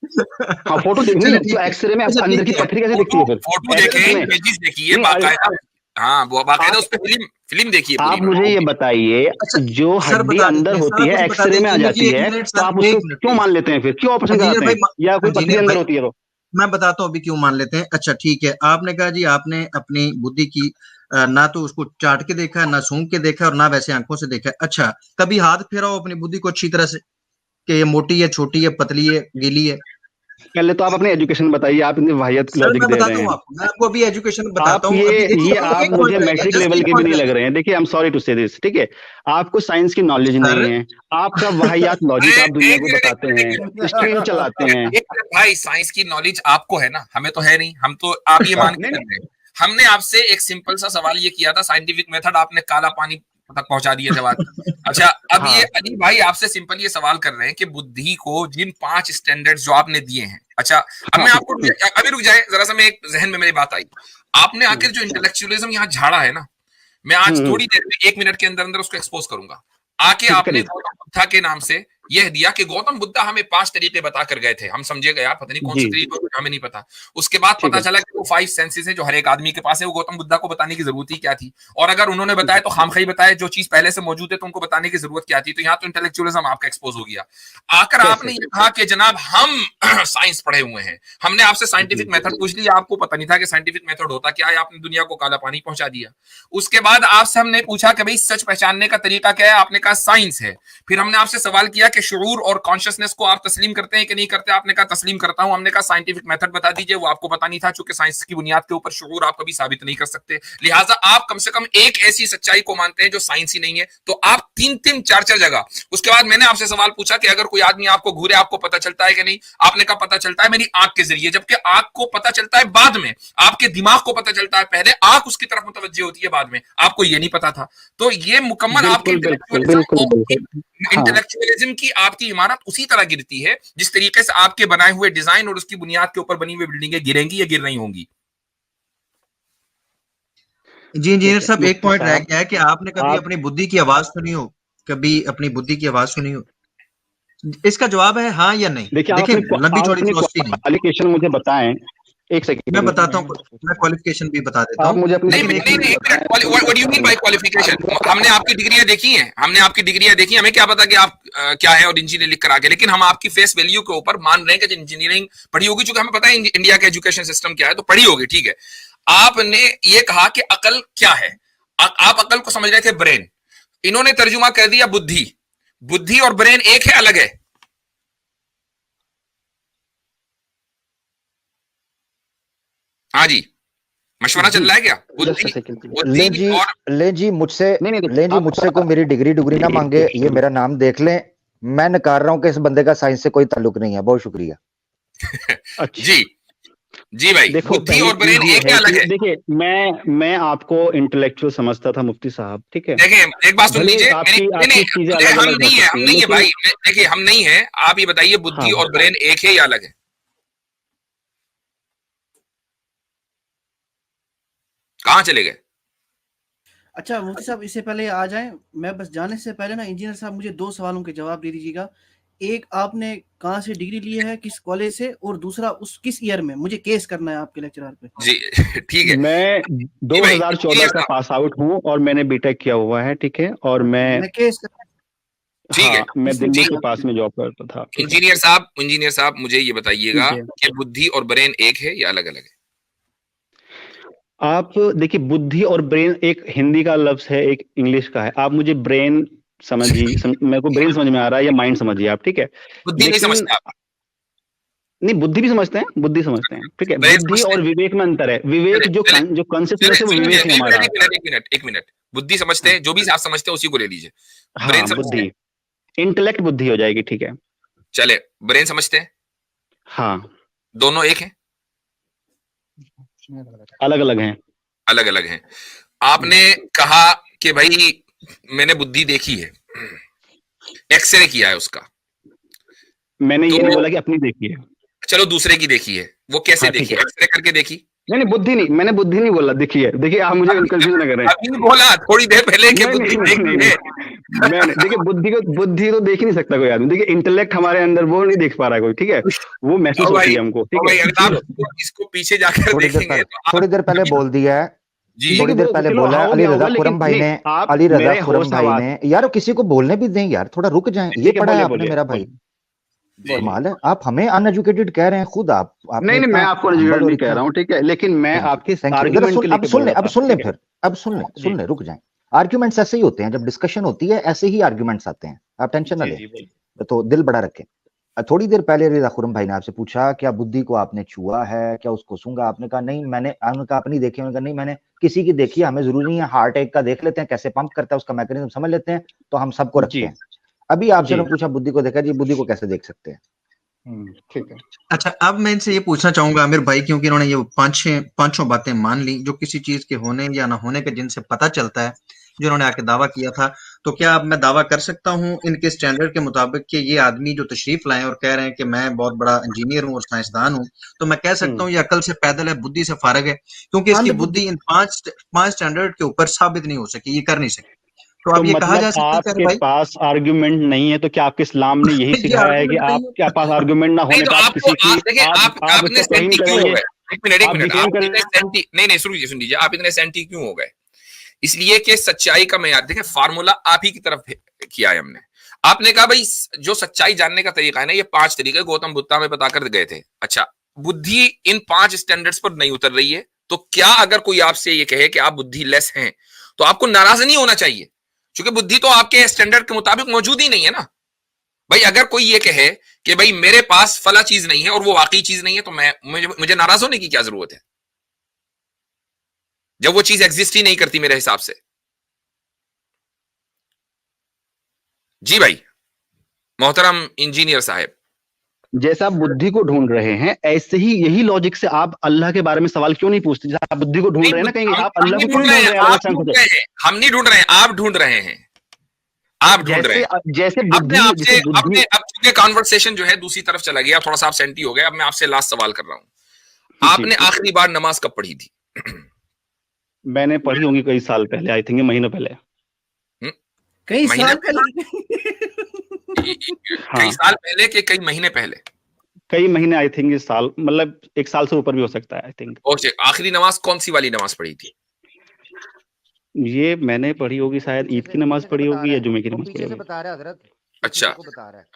हाँ फोटो देख, चलिए नहीं ठीक तो है। एक्सरे में अच्छा, अंदर की ठीक है। पथरी कैसे दिखती है फिर? फोटो ऐसे देखे, सुने, इमेजेस देखिए, नहीं, बाकायदा, हाँ वो बाकायदा आप- उस पर फिल्म देखिए आप पूरी। मुझे ये बताइए, अच्छा, जो सर हड्डी बता अंदर देते हैं, होती सारा है कुछ बता एक्सरे में आ देते हैं। जाती एक है, मिनट तो सर, आप एक उसको मिनट क्यों प्लीज। मान लेते हैं फिर? क्यों ऑपरेशन इंजीनियर कराते हैं? भाई, या कोई पथरी इंजीनियर अंदर भाई, होती है तो? मैं बताता हूँ अभी क्यों मान लेते हैं। अच्छा ठीक है, आपने कहा जी आपने अपनी बुद्धि की ना तो उसको चाट के देखा है, ना सूंघ के देखा है, और ना वैसे आंखों से देखा है। अच्छा, कभी हाथ फेरा हो अपनी बुद्धि को अच्छी तरह से कि ये मोटी है, छोटी है, पतली है, गीली है? पहले तो आप अपनी एजुकेशन बताइए, आप इतनी वाहियत सर लॉजिक मैं दे बताता रहे हूँ हैं। आपको, मैं आपको अभी एजुकेशन बताता आप हूँ। ये आप मुझे मैट्रिक लेवल के भी नहीं लग रहे हैं। देखिए, आई एम सॉरी टू से दिस, ठीक है, आपको साइंस की नॉलेज नहीं है, आपका वाहियात लॉजिक आप दुनिया को बताते हैं, स्ट्रीम चलाते हैं। भाई साइंस की नॉलेज आपको है ना, हमें तो है नहीं, हम तो आप ये मान के चल रहे हैं। हमने आपसे एक सिंपल सा सवाल ये किया था साइंटिफिक मेथड, आपने काला पानी तक पहुंचा दिया जवाब। अच्छा, अब ये अली भाई आपसे सिंपल ये सवाल कर रहे हैं कि बुद्धि को जिन 5 स्टैंडर्ड्स जो आपने दिए हैं, अच्छा अब मैं आपको अभी रुक जाए जरा सा, मैं एक जहन में मेरी बात आई, आपने आखिर जो इंटेलेक्चुअलिज्म यहाँ झाड़ा है ना, मैं आज थोड़ी देर में 1 मिनट के अंदर अंदर उसको एक्सपोज करूंगा। आके आपने गौतम बुद्धा के नाम से यह दिया कि गौतम बुद्धा हमें 5 तरीके बता कर गए थे, हम समझे गए यार पता नहीं कौन से तरीके, हमें नहीं पता। उसके बाद पता चला कि वो 5 सेंसेस है जो हर एक आदमी के पास है, वो गौतम बुद्धा को बताने की जरूरत ही क्या थी, और अगर उन्होंने बताया तो खामखी बताया, जो चीज पहले से मौजूद है तो उनको बताने की जरूरत क्या थी। तो यहाँ तो इंटेलेक्चुअलिज्म आपका एक्सपोज हो गया। आकर आपने ये कहा कि जनाब हम साइंस पढ़े हुए हैं, हमने आपसे साइंटिफिक मेथड पूछ लिया, आपको पता नहीं था कि साइंटिफिक मेथड होता क्या है, आपने दुनिया को काला पानी पहुंचा दिया। उसके बाद आपसे हमने पूछा कि भाई सच पहचानने का तरीका क्या है, आपने कहा साइंस है। फिर हमने आपसे सवाल किया कि शुऊर और कॉन्शियसनेस को आप तस्लीम करते हैं कि नहीं करते, आपने कहा तस्लीम करता हूं। हमने कहा साइंटिफिक मेथड बता दीजिए, वो आपको पता नहीं था, चूंकि साइंस की बुनियाद के ऊपर शुऊर आप कभी साबित नहीं कर सकते, लिहाजा आप कम से कम एक ऐसी सच्चाई को मानते हैं जो साइंस ही नहीं है। तो आप 3-3 4-4 जगह। उसके बाद मैंने आपसे सवाल पूछा कि अगर कोई आदमी आपको घूरे आपको पता चलता है कि नहीं, आपने कहा पता चलता है मेरी आंख के जरिए, जबकि आंख को पता चलता है बाद में, आपके दिमाग को पता चलता है पहले, आंख उसकी तरफ मुतवज्जे होती है बाद में, आपको ये नहीं पता था। तो ये मुकम्मल आपके इंटेलेक्चुअलिज्म की आपकी इमारत उसी तरह गिरती है जिस तरीके से आपके बनाए हुए डिजाइन और उसकी बुनियाद के ऊपर बनी हुई बिल्डिंगें गिरेंगी या गिर रही होंगी। जी इंजीनियर साहब, एक पॉइंट रह गया है कि आपने कभी अपनी बुद्धि की आवाज सुनी हो, कभी अपनी बुद्धि की आवाज सुनी हो? इसका जवाब है हाँ या नहीं। देखिए लंबी चौड़ी फिलॉसफी नहीं, क्वालिफिकेशन मुझे बताएं। एक सेकंड मैं बताता हूँ, मैं क्वालिफिकेशन भी बता देता हूँ। मुझे अपनी what do you mean by qualification? हमने आपकी डिग्रियां देखी हैं, हमें क्या पता कि आप क्या है और इंजीनियर लिख कर आगे, लेकिन हम आपकी फेस वैल्यू के ऊपर मान रहे हैं कि इंजीनियरिंग पढ़ी होगी, चूंकि हमें पता है इंडिया का एजुकेशन सिस्टम क्या है, तो पढ़ी होगी, ठीक है। आपने ये कहा कि अकल क्या है, आप अकल को समझ रहे थे ब्रेन, इन्होंने तर्जुमा कर दिया बुद्धि। बुद्धि और ब्रेन एक है अलग है? हाँ जी, मशवरा चल रहा है क्या? ले जी मुझसे कोई मेरी डिग्री ना मांगे, ये मेरा नाम देख लें, मैं नकार रहा हूं कि इस बंदे का साइंस से कोई ताल्लुक नहीं है। बहुत शुक्रिया। जी भाई, बुद्धि और ब्रेन एक है अलग है? देखिए मैं आपको इंटेलेक्चुअल समझता था मुफ्ती साहब, ठीक है। देखिए एक बात सुन लीजिए, हम नहीं है भाई, देखिए हम नहीं है, आप ये बताइए बुद्धि और ब्रेन एक है या अलग है? कहां चले गए? अच्छा मुफ्ती साहब, इससे पहले आ जाएं, मैं बस जाने से पहले ना इंजीनियर साहब मुझे 2 सवालों के जवाब दे दीजिएगा। एक, आपने कहां से डिग्री ली है, किस कॉलेज से, और दूसरा उस किस ईयर में, मुझे केस करना है आपके लेक्चरर पे। जी ठीक है। मैं 2014 का पास आउट हूं और मैंने बीटेक किया हुआ है, ठीक है, और मैं केस ठीक है, मैं दिल्ली के पास में जॉब करता था। इंजीनियर साहब मुझे ये बताइएगा कि बुद्धि और ब्रेन एक है या अलग अलग है? आप देखिए, बुद्धि और ब्रेन एक हिंदी का लफ्ज है, एक इंग्लिश का है। आप मुझे ब्रेन समझिए, मेरे को ब्रेन समझ में आ रहा है, या माइंड समझिए आप, ठीक है। बुद्धि नहीं समझते आप? नहीं, बुद्धि भी समझते हैं, बुद्धि समझते हैं, ठीक है। बुद्धि और विवेक में अंतर है। विवेक जो कॉन्शियसनेस है वो विवेक है हमारा। एक मिनट, बुद्धि समझते हैं, जो भी आप समझते हैं उसी को ले लीजिए। हाँ, बुद्धि इंटेलेक्ट बुद्धि हो जाएगी, ठीक है। चले, ब्रेन समझते हैं? हाँ। दोनों एक हैं? अलग अलग हैं। अलग अलग हैं। आपने कहा कि भाई मैंने बुद्धि देखी है, एक्सरे किया है उसका। मैंने ये नहीं बोला कि अपनी देखी है। चलो दूसरे की देखी है, वो कैसे देखी? एक्सरे करके देखी? नहीं बुद्धि नहीं, मैंने बुद्धि नहीं बोला, देखी है। देखिए आप मुझे कंफ्यूज ना करें। अभी बोला थोड़ी देर पहले कि बुद्धि देखी है। मैंने देखिए बुद्धि तो देख ही नहीं सकता कोई आदमी। देखिए इंटेलेक्ट हमारे अंदर वो नहीं देख पा रहा है कोई, ठीक है, वो महसूस होती है हमको, ठीक है। अगर आप इसको पीछे जाकर देखेंगे, थोड़ी देर पहले बोल दिया है, थोड़ी देर पहले बोला अली रजा खुरम भाई ने, यार किसी को बोलने भी दें यार, थोड़ा रुक जाएं। ये पढ़ा है आपने मेरा भाई, कमाल है। आप हमें अनएजुकेटेड कह रहे हैं खुद आप। नहीं मैं आपको अनएजुकेटेड नहीं कह रहा हूं, ठीक है, लेकिन मैं आपके आर्गुमेंट के लिए अब सुन ले, रुक जाएं। आर्गुमेंट्स ऐसे ही होते हैं, जब डिस्कशन होती है ऐसे ही आर्गुमेंट्स आते हैं, आप टेंशन ना लें, तो दिल बड़ा रखें। थोड़ी देर पहले रिजा खुरम भाई ने आपसे पूछा क्या बुद्धि को आपने छुआ है, क्या उसको सूंघा? आपने कहा नहीं, मैंने कहा अपनी देखी, उन्होंने कहा नहीं मैंने किसी की देखी, हमें जरूरी नहीं है, हार्ट अटैक का देख लेते हैं कैसे पंप करता है, उसका मैकेनिज्म समझ लेते हैं, तो हम सबको रखते जी हैं। अभी आपसे जी ने पूछा बुद्धि को देखा, जी बुद्धि को कैसे देख सकते हैं? ठीक है। अच्छा, अब मैं इनसे ये पूछना चाहूंगा आमिर भाई, क्योंकि इन्होंने ये पांचों बातें मान ली जो किसी चीज के होने या ना होने के जिनसे पता चलता है, जो इन्होंने आके दावा किया था। तो क्या अब मैं दावा कर सकता हूं इनके स्टैंडर्ड के मुताबिक कि ये आदमी जो तशरीफ लाए और कह रहे हैं कि मैं बहुत बड़ा इंजीनियर हूं और साइंसदान हूं, तो मैं कह सकता हूं ये अकल से पैदल है, बुद्धि से फारग है, क्योंकि इसकी बुद्धि इन पांच स्टैंडर्ड के ऊपर साबित नहीं हो सकी, ये कर नहीं सकी। तो तो अब ये कहा जा मतलब सकता है आपके भाई पास आर्ग्यूमेंट नहीं है, तो क्या आपके इस्लाम ने यही ये सिखाया है कि आर्गुमेंट नहीं आपके पास आर्ग्यूमेंट ना नहीं होने तो पे आप आपको किसी की देखिए आप आप इतने उसको तौहीन सेंटी क्यों हो करेंगे, गए? एक आप मिनट, डिफेम आप इतने करेंगे। सेंटी नहीं सुन लीजिए, आप इतने सेंटी क्यों हो गए? इसलिए कि सच्चाई का मेयार देखिए, फार्मूला आप ही की तरफ किया है हमने। आपने कहा भाई जो सच्चाई जानने का तरीका है ना, ये 5 तरीके गौतम बुद्ध में बताकर गए थे। अच्छा, बुद्धि इन 5 स्टैंडर्ड्स पर नहीं उतर रही है, तो क्या अगर कोई आपसे ये कहे कि आप बुद्धि लेस हैं, तो आपको नाराज नहीं होना चाहिए, क्योंकि बुद्धि तो आपके स्टैंडर्ड के मुताबिक मौजूद ही नहीं है ना। भाई अगर कोई ये कहे कि भाई मेरे पास फला चीज नहीं है और वो वाकई चीज नहीं है, तो मुझे नाराज होने की क्या जरूरत है, जब वो चीज एग्जिस्ट ही नहीं करती मेरे हिसाब से। जी भाई मोहतरम इंजीनियर साहब, जैसे आप बुद्धि को ढूंढ रहे हैं, ऐसे ही यही लॉजिक से आप अल्लाह के बारे में सवाल क्यों नहीं पूछते? जैसे आप बुद्धि को ढूंढ रहे हैं ना, कहीं आप अल्लाह को क्यों नहीं ढूंढ रहे हैं? अलग आप ढूंढ रहे हैं, हम नहीं ढूंढ रहे हैं, आप ढूंढ रहे हैं, आप ढूंढ रहे हैं। जैसे अब मैं बुद्धि, आपसे अपने अब चूंकि कॉन्वर्सेशन जो है दूसरी तरफ चला गया, थोड़ा सा आप सेंटी हो गए, अब मैं आपसे लास्ट सवाल कर रहा हूं। आपने आखिरी बार नमाज कब पढ़ी थी? मैंने पढ़ी होंगी कई साल पहले, आई थिंक महीनों पहले। कई साल पहले कई साल पहले के कई महीने पहले? कई महीने, आई थिंक इस साल, मतलब 1 साल से ऊपर भी हो सकता है, आई थिंक। ओके, आखिरी नमाज कौन सी वाली नमाज पढ़ी थी? ये मैंने पढ़ी होगी, शायद ईद की नमाज पढ़ी होगी या जुमे की नमाज पढ़ी होगी। बता रहा है हजरत। अच्छा, बता रहा है।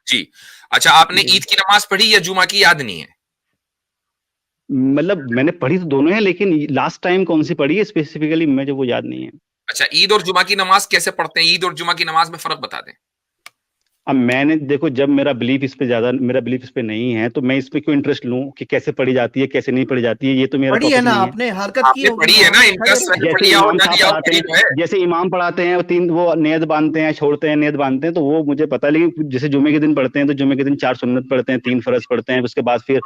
जी। अच्छा, आपने ईद की नमाज पढ़ी या जुमा की, याद नहीं है? मतलब मैंने पढ़ी तो दोनों है, लेकिन लास्ट टाइम कौन सी पढ़ी है स्पेसिफिकली मुझे वो याद नहीं है। अच्छा, ईद और जुमा की नमाज कैसे पढ़ते हैं? ईद और जुमा की नमाज में फर्क बता दें। अब मैंने देखो, जब मेरा बिलीफ इस पे नहीं है, तो मैं इस पे क्यों इंटरेस्ट लूं कि कैसे पढ़ी जाती है, कैसे नहीं पढ़ी जाती है, ये तो मेरा पढ़ी है टॉपिक ना, नहीं है। आपने हरकत की होगी, पढ़ी है ना, जैसे इमाम पढ़ाते हैं, 3 वो नियत बांधते हैं, छोड़ते हैं, नियत बांधते हैं, तो वो मुझे पता है। लेकिन जैसे जुमे के दिन पढ़ते हैं, तो जुमे के दिन 4 सुन्नत पढ़ते हैं, 3 फर्ज पढ़ते हैं, उसके बाद फिर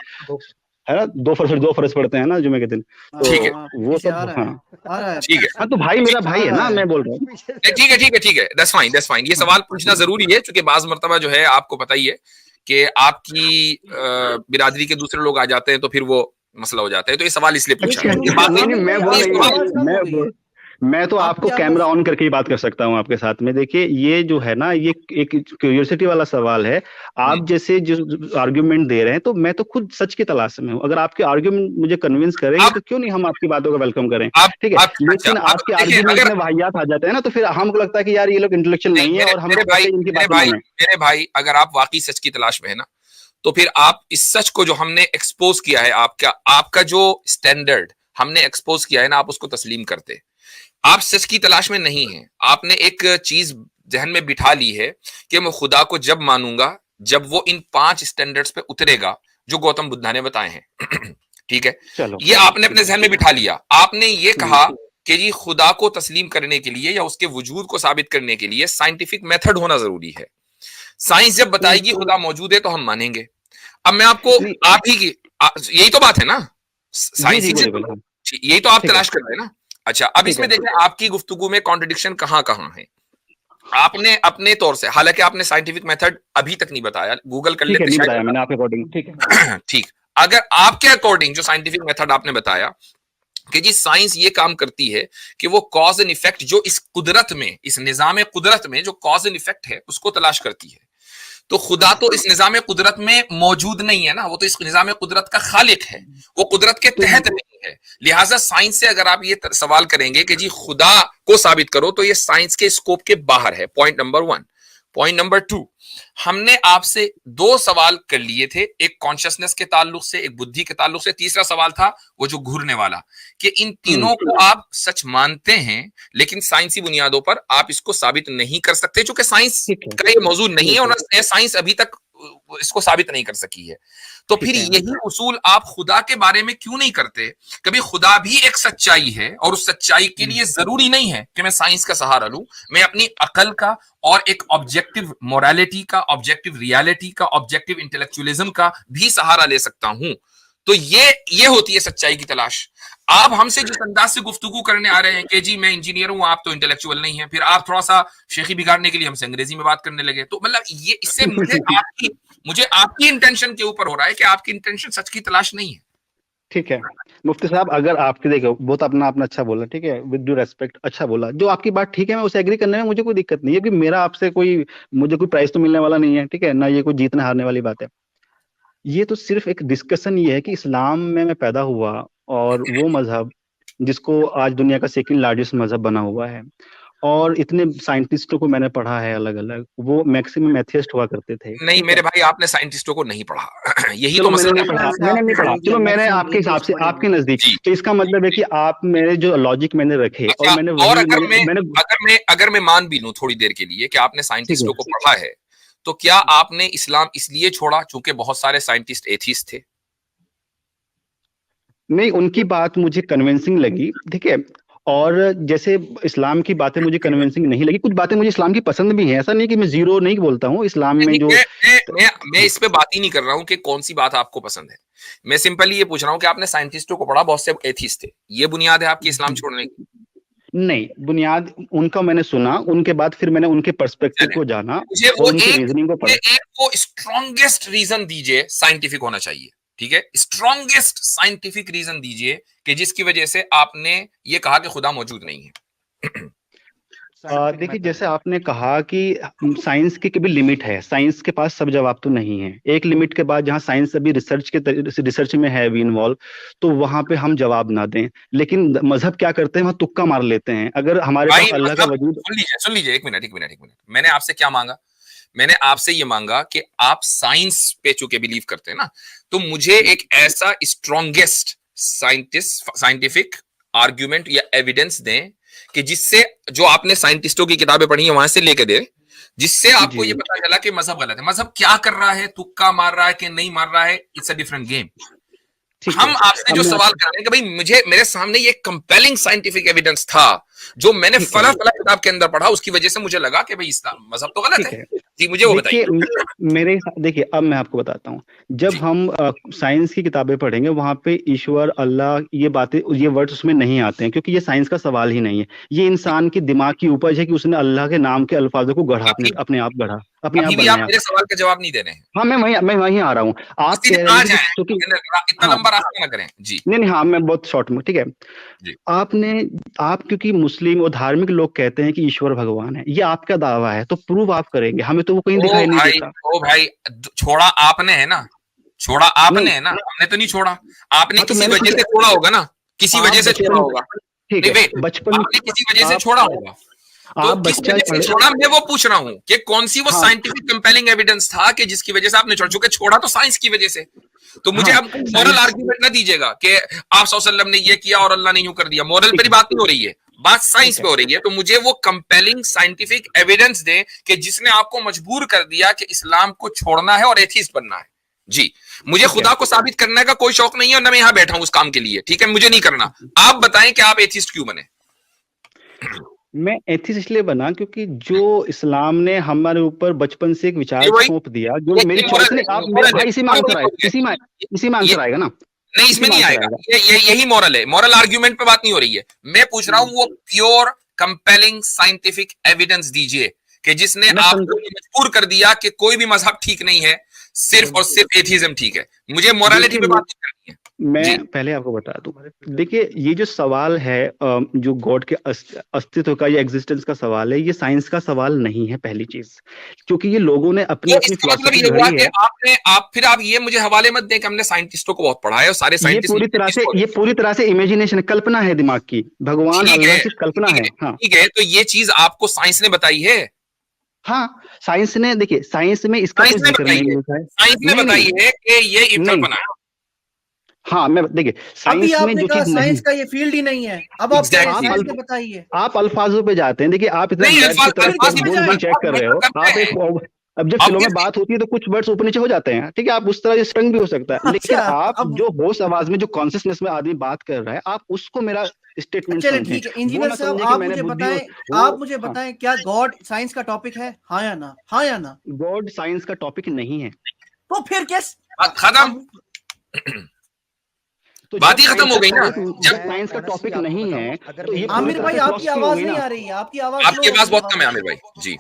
है ना 2 फर्ज पढ़ते हैं ना जुमे के दिन। तो ठीक है, वो सब, आ रहा है। ठीक है, हाँ, तो भाई मेरा भाई है ना, मैं बोल रहा हूँ। ठीक है, दैट्स फाइन। ये सवाल पूछना जरूरी है, क्योंकि बाज मर्तबा जो है आपको पता ही है कि आपकी बिरादरी के दूसरे लोग आ जाते हैं, तो फिर वो मसला हो जाता है। तो ये सवाल इसलिए पूछा। मैं तो आपको कैमरा ऑन करके ही बात कर सकता हूँ आपके साथ में। देखिए, ये जो है ना, ये एक क्यूरियोसिटी वाला सवाल है। आप जैसे जो आर्ग्यूमेंट दे रहे हैं, तो मैं तो खुद सच की तलाश में हूँ। अगर आपके आर्ग्यूमेंट मुझे कन्विंस करेंगे, तो क्यों नहीं हम आपकी बातों का वेलकम करें, ठीक है। लेकिन आपके आर्ग्यूमेंट में वाहियात आ जाते हैं ना, तो फिर हमको लगता है कि यार ये लोग इंटेलेक्चुअल नहीं है, और हम मेरे भाई अगर आप वाकई सच की तलाश में है ना, तो फिर आप इस सच को जो हमने एक्सपोज किया है, आपका जो स्टैंडर्ड हमने एक्सपोज किया है ना, आप उसको तस्लीम करते। आप सच की तलाश में नहीं हैं, आपने एक चीज जहन में बिठा ली है कि मैं खुदा को जब मानूंगा जब वो इन 5 स्टैंडर्ड्स पे उतरेगा जो गौतम बुद्धा ने बताए हैं। ठीक है, ये आपने अपने जहन में बिठा लिया। आपने ये कहा कि जी खुदा को तस्लीम करने के लिए या उसके वजूद को साबित करने के लिए साइंटिफिक मेथड होना जरूरी है। साइंस जब बताएगी खुदा मौजूद है, तो हम मानेंगे। अब मैं आपको आप ही की यही तो बात है ना, साइंस यही तो आप तलाश कर रहे हैं ना। अच्छा, अब इसमें देखें आपकी गुफ्तगू में कॉन्ट्रडिक्शन कहां है। आपने अपने तौर से, हालांकि आपने साइंटिफिक मेथड अभी तक नहीं बताया, गूगल कर लेते हैं मैंने आपके अकॉर्डिंग, ठीक है। ठीक, अगर आपके अकॉर्डिंग जो साइंटिफिक मेथड आपने बताया कि जी साइंस ये काम करती है कि वो कॉज एंड इफेक्ट जो इस कुदरत में, इस निजाम कुदरत में जो कॉज एंड इफेक्ट है, उसको तलाश करती है, तो खुदा तो इस निजाम कुदरत में मौजूद नहीं है ना, वो तो इस निजाम कुदरत का खालिक है, वो कुदरत के तहत नहीं है। लिहाजा साइंस से अगर आप ये सवाल करेंगे कि जी खुदा को साबित करो, तो ये साइंस के स्कोप के बाहर है। Point number 1। पॉइंट नंबर 2, हमने आपसे 2 सवाल कर लिए थे, एक कॉन्शियसनेस के ताल्लुक से, एक बुद्धि के ताल्लुक से, तीसरा सवाल था वो जो घूरने वाला, कि इन तीनों को आप सच मानते हैं, लेकिन साइंसी बुनियादों पर आप इसको साबित नहीं कर सकते, क्योंकि साइंस का ये मौजूद नहीं है, और साइंस अभी तक इसको साबित नहीं कर सकी है। तो फिर यही उसूल आप खुदा के बारे में क्यों नहीं करते? कभी खुदा भी एक सच्चाई है और उस सच्चाई के लिए जरूरी नहीं है कि मैं साइंस का सहारा लूं, मैं अपनी अकल का और एक ऑब्जेक्टिव मोरालिटी का, ऑब्जेक्टिव रियलिटी का, ऑब्जेक्टिव इंटेलेक्चुअलिज्म का भी सहारा ले सकता हूं। तो ये होती है सच्चाई की तलाश। आप हमसे जिस अंदाज से गुफ्तगू करने आ रहे हैं कि जी मैं इंजीनियर हूं, आप तो इंटेलेक्चुअल नहीं है, फिर आप थोड़ा सा शेखी बिगाड़ने के लिए हमसे अंग्रेजी में बात करने लगे, तो मतलब ये इससे मुझे आपकी इंटेंशन के ऊपर हो रहा है कि आपकी इंटेंशन सच की तलाश नहीं है। ठीक है मुफ्ती साहब, अगर आपके देखो बहुत अपना अच्छा बोला, ठीक है, विद ड्यू रेस्पेक्ट अच्छा बोला, जो आपकी बात ठीक है, मैं उसे एग्री करने में मुझे कोई दिक्कत नहीं है, क्योंकि मेरा आपसे मुझे कोई प्राइज तो मिलने वाला नहीं है, ठीक है ना, ये कोई जीतने हारने वाली बात है। ये तो सिर्फ एक डिस्कशन ये है कि इस्लाम में मैं पैदा हुआ और वो मजहब जिसको आज दुनिया का सेकंड लार्जेस्ट मजहब बना हुआ है, और इतने साइंटिस्टों को मैंने पढ़ा है अलग अलग, वो मैक्सिमम एथियस्ट हुआ करते थे। नहीं मेरे भाई, आपने साइंटिस्टों को नहीं पढ़ा। यही तो मैंने नहीं पढ़ा, चलो मैंने आपके हिसाब से आपके नजदीक, तो इसका मतलब है कि आप मेरे जो लॉजिक मैंने रखे और मैंने अगर मैं मान भी लूं थोड़ी देर के लिए कि आपने साइंटिस्टों को पढ़ा है, तो क्या आपने इस्लाम इसलिए छोड़ा चूंकि बहुत सारे साइंटिस्ट एथिस्ट थे? नहीं, उनकी बात मुझे कन्विंसिंग लगी, ठीक है, और जैसे इस्लाम की बातें मुझे कन्विंसिंग नहीं लगी, कुछ बातें मुझे इस्लाम की पसंद भी हैं, ऐसा नहीं कि मैं जीरो नहीं बोलता हूँ इस्लाम में जो मैं इस पे बात ही नहीं कर रहा हूँ कि कौन सी बात आपको पसंद है, मैं सिंपली ये पूछ रहा हूँ कि आपने साइंटिस्टों को पढ़ा, बहुत से एथिस्ट थे, ये बुनियाद है आपकी इस्लाम छोड़ने की? नहीं, बुनियाद उनका मैंने सुना, उनके बाद फिर मैंने उनके पर्सपेक्टिव को जाना, मुझे वो स्ट्रॉन्गेस्ट रीजन दीजिए, साइंटिफिक होना चाहिए, ठीक है, स्ट्रॉन्गेस्ट साइंटिफिक रीजन दीजिए कि जिसकी वजह से आपने ये कहा कि खुदा मौजूद नहीं है। देखिए, जैसे आपने कहा कि साइंस की भी लिमिट है, साइंस के पास सब जवाब तो नहीं है, एक लिमिट के बाद जहां साइंस अभी रिसर्च में है भी इन्वॉल्व, तो वहां पे हम जवाब ना दें, लेकिन मजहब क्या करते हैं, वहां तुक्का मार लेते हैं। अगर हमारे पास अल्लाह का वजूद, सुन लीजिए एक मिनट, मैंने आपसे क्या मांगा? मैंने आपसे ये मांगा कि आप साइंस पे चूंकि बिलीव करते हैं ना, तो मुझे एक ऐसा स्ट्रॉन्गेस्ट साइंटिफिक आर्ग्यूमेंट या एविडेंस दें कि जिससे, जो आपने साइंटिस्टों की किताबें पढ़ी हैं वहां से लेके दे, जिससे आपको ये पता चला कि मजहब गलत है। मजहब क्या कर रहा है, तुक्का मार रहा है कि नहीं मार रहा है, इट्स अ डिफरेंट गेम। हम आपसे जो सवाल कर रहे हैं कि भाई मेरे सामने ये कंपेलिंग साइंटिफिक एविडेंस था जो मैंने फला किताब के अंदर पढ़ा, उसकी वजह से मुझे लगा कि भाई इस्लाम मजहब तो गलत है। जी मुझे वो बताइए। देखिए अब मैं आपको बताता हूँ, जब हम साइंस की किताबें पढ़ेंगे वहां पे ईश्वर, अल्लाह, ये बातें, ये वर्ड्स उसमें नहीं आते हैं, क्योंकि ये साइंस का सवाल ही नहीं है, ये इंसान के दिमाग की उपज है कि उसने अल्लाह के नाम के अल्फाजों को गढ़ा, अपने आप गढ़ा, अपने आप बनाया। मेरे सवाल का जवाब नहीं दे रहे हैं। हाँ, मैं वहीं आ रहा हूँ। आप कह रहे हैं इतना लंबा रास्ता ना करें जी। नहीं, हाँ, मैं बहुत शॉर्ट में, ठीक है। आप क्योंकि मुस्लिम और धार्मिक लोग कहते हैं कि ईश्वर भगवान है, ये आपका दावा है, तो प्रूव आप करेंगे, हमें तो वो कहीं दिखाई नहीं देता। ओ भाई, छोड़ा आपने है ना, हमने तो नहीं छोड़ा, आपने किसी वजह से छोड़ा होगा ना, किसी वजह से छोड़ा होगा, ठीक है, बचपन आपने किसी वजह से छोड़ा होगा, तो किस वजह से छोड़ा, मैं वो पूछ रहा हूँ कि कौन सी वो साइंटिफिक कंपेलिंग एविडेंस था कि जिसकी वजह से आपने छोड़ा, चूंकि छोड़ा तो साइंस की वजह से। तो मुझे अब मॉरल आर्ग्यूमेंट ना दीजिएगा कि आप सल्लल्लाहु अलैहि वसल्लम ने ये किया और अल्लाह ने यूं कर दिया, मॉरल पर बात नहीं हो रही है, बात साइंस पे हो रही है। तो मुझे वो कंपेलिंग साइंटिफिक एविडेंस दें कि जिसने आपको मजबूर कर दिया कि इस्लाम को छोड़ना है और एथीस्ट बनना है। जी, मुझे खुदा को साबित करने का कोई शौक नहीं है और ना मैं यहां बैठा हूं उस काम के लिए, ठीक है, मुझे नहीं करना। आप बताएं कि आप एथीस्ट क्यों बने? मैं एथिस्ट इसलिए बना क्योंकि जो इस्लाम ने हमारे ऊपर बचपन से एक विचार सौंप दिया, जो मेरी चॉइस ने, आप मेरे भाई इसी में आंसर आएगा ना? नहीं, इसमें नहीं आएगा, यही मॉरल है, मॉरल आर्ग्यूमेंट पे बात नहीं हो रही है। मैं पूछ रहा हूं वो प्योर कंपेलिंग साइंटिफिक एविडेंस दीजिए कि जिसने आपको मजबूर कर दिया कि कोई भी मजहब ठीक नहीं है, सिर्फ और सिर्फ एथिज्म ठीक है। मुझे मोरालिटी पे बात नहीं करनी है। मैं पहले आपको बता दूं, देखिए ये जो सवाल है जो गॉड के अस्तित्व का या एग्जिस्टेंस का सवाल है, ये साइंस का सवाल नहीं है, पहली चीज, क्योंकि ये लोगों ने अपनी फिलॉसफी घड़ी है। आप ये मुझे हवाले मत दें कि हमने साइंटिस्टों को बहुत पढ़ा है और सारे साइंटिस्ट, ये पूरी तरह से इमेजिनेशन, कल्पना है दिमाग की, भगवान अल्लाह की कल्पना है। हाँ ठीक है, तो ये चीज आपको साइंस ने बताई है? हाँ, साइंस ने, देखिए साइंस में इसका जिक्र नहीं होता है, साइंस ने बताई है कि ये कल्पना है। हाँ, मैं देखिए साइंस में जो चीज साइंस का ये फील्ड ही नहीं है। अब आप बताइए, आप अल्फाजों पे जाते हैं। देखिए आप इतना चेक कर रहे हो, अब जब फ्लो में बात होती है तो कुछ वर्ड्स ऊपर नीचे हो जाते हैं, ठीक है, आप उस तरह स्ट्रंग भी हो सकता है, लेकिन अच्छा, आप अब जो होश आवाज में जो कॉन्शियसनेस में आदमी बात कर रहा है, आप उसको मेरा स्टेटमेंट चलिए समझें, ठीक है वो इंजीनियर ना साहब, समझें कि आप मैंने मुझे बुद्धि बताएं, वो आप मुझे हाँ, बताएं क्या गॉड साइंस का टॉपिक है, हाँ या ना, हाँ या ना? गॉड साइंस का टॉपिक नहीं है। तो फिर कैसे खत्म, अब तो बात जब ही खत्म साइंस हो का गई ना। टॉपिक जब जब साइंस का ऑनेस्टली टॉपिक आपको नहीं बताऊं, है अगर तो ये मेरी पूरी आमिर तरह भाई से आपकी फिलॉसफी हो आवाज गई नहीं ना। आ रही है, आपकी आवाज स्लो आपकी हो आवाज गई है बहुत कम है आमिर भाई जी।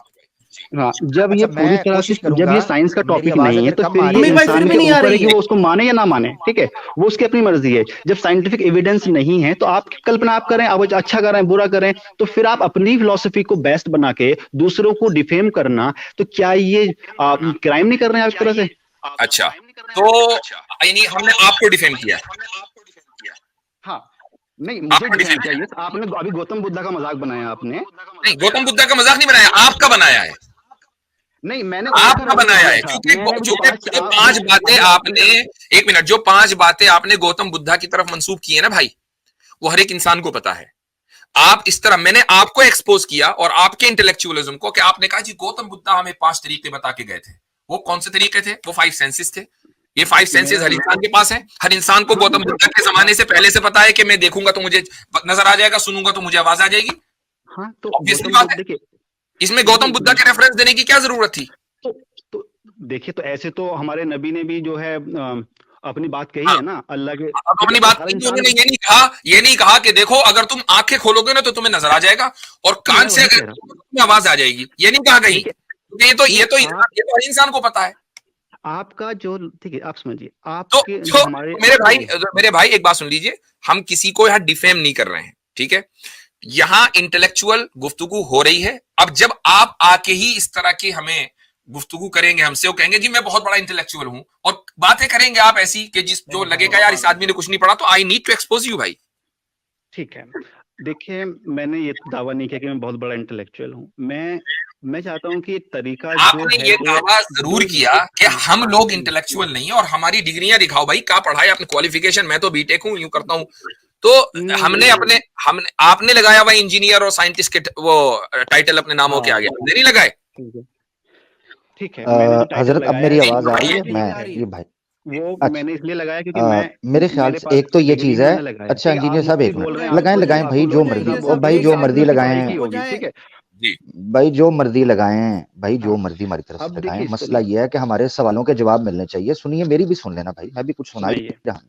हाँ, जब ये अच्छा, पूरी मैं तरह से कोशिश जब करूंगा, ये साइंस का मेरी टॉपिक आवाज नहीं है अगर तो कम फिर आ ये रही आमिर है भाई फिर इंसान भी के नहीं आ ऊपर है रही कि है। वो उसको माने या ना माने, ठीक है, वो उसकी अपनी मर्जी है। जब साइंटिफिक एविडेंस नहीं है तो आप कल्पना आप करें, आप अच्छा करें बुरा करें, तो फिर आप अपनी फिलोसफी को बेस्ट बना के दूसरों को डिफेम करना, तो क्या ये क्राइम नहीं कर रहे हैं आप एक तरह से? अच्छा, तो यानी हमने आपको डिफेम किया, हाँ, नहीं मुझे आपको डिफेम डिफेम किया, किया। ये आपने अभी गौतम बुद्धा का मजाक बनाया आपने। नहीं, गौतम बुद्धा का मजाक नहीं बनाया, आपका बनाया है, नहीं, मैंने उनका आपका रेफरेंस बनाया दिया है, था, क्योंकि मैंने जो क्योंकि पांच जो पांच बातें आपने, एक मिनट, जो पांच बातें आपने गौतम बुद्धा की तरफ मंसूब की है ना भाई, वो हर एक इंसान को पता है। आप इस तरह, मैंने आपको एक्सपोज किया और आपके इंटेलेक्चुअलिज्म को, कि आपने कहा जी गौतम बुद्धा हमें 5 तरीके बता के गए थे। वो कौन से तरीके थे? वो 5 सेंसेस थे। ये 5 सेंसेस हर इंसान के पास है। हर इंसान को गौतम बुद्धा के जमाने से पहले से पता है कि मैं देखूंगा तो मुझे नजर आ जाएगा, सुनूंगा तो मुझे आवाज आ जाएगी। हाँ, तो ऑब्वियसली गौतम बात बुद्ध है, देखिए, इसमें गौतम बुद्धा देखिए के रेफरेंस देने की क्या जरूरत थी? तो, तो देखिए, तो ऐसे तो हमारे नबी ने भी जो है अपनी बात कही हाँ, है ना अल्लाह के, अब ठीक है, अपनी तो बात हर की, इंसान उन्होंने ये नहीं कहा कि देखो अगर तुम आंखें खोलोगे ना तो तुम्हें नजर आ जाएगा, और कान मैं से वही अगर कह रहा हूँ। तुम्हें आवाज आ जाएगी, ये नहीं कहा कहीं, देखिए, क्योंकि ये नहीं तो आप, ये तो हर इंसान को पता है। आपका जो, ठीक है, आप समझिए, तो आपके जो तो हमारे, मेरे भाई एक बात सुन लीजिए, हम किसी को यहाँ डिफेम नहीं कर रहे हैं, ठीक है? यहाँ इंटेलेक्चुअल गुफ्तगू हो रही है। अब जब आप आके ही इस तरह की हमें गुफ्तगू करेंगे हमसे, वो कहेंगे जी मैं बहुत बड़ा इंटेलेक्चुअल हूं, और बातें करेंगे आप ऐसी कि जिस जो लगेगा यार इस आदमी ने कुछ नहीं पढ़ा, तो I need to expose you भाई। ठीक है, देखिए, मैंने ये दावा नहीं किया कि मैं बहुत बड़ा इंटेलेक्चुअल हूँ। मैं चाहता हूँ कि एक तरीका जो आपने है ये कि दावा जरूर जो किया कि हम लोग इंटेलेक्चुअल नहीं है, और हमारी डिग्रियां दिखाओ भाई, क्या पढ़ा है आपने, क्वालिफिकेशन, मैं तो बीटेक हूं, यूं करता हूं। तो नहीं हमने अपने हमने आपने लगाया हुआ इंजीनियर और साइंटिस्ट के वो टाइटल अपने नामों के हाँ, आगे, हमने नहीं लगाए। ठीक है, ठीक है, मैंने जो टाइटल हजरत अब लगाया मेरी है नहीं, आवाज आ रही बढ़िया। है, नहीं मैं आ रही ये है। भाई, वो अच्छा, मैंने इसलिए लगाया क्योंकि मैं मेरे ख्याल मेरे से पास एक तो ये डिग्री चीज भी है। मैंने लगाया, अच्छा ठीक है, आप इंजीनियर साहब मुफ्ती एक मिनट, बोल रहे हैं, चुप आपको हो लगाएं जाए, लगाएं आपको भाई, चुप जो हो लोगों जाए के मर्जी, हिसाब इंजीनियर से और साहब, भाई एक जो आपकी मर्जी सेकंड, आपकी लगाएं, तरीके चुप हो होगी, जाए। ठीक है। जी भाई जो मर्जी लगाएं, भाई जो हाँ, मर्जी हमारी तरफ से अब लगाएं, देखिए, मसला ये है कि हमारे सवालों के जवाब मिलने चाहिए। सुनिए, मेरी भी सुन लेना भाई, मैं भी कुछ सुना ही सुनाइए। रहा हूं,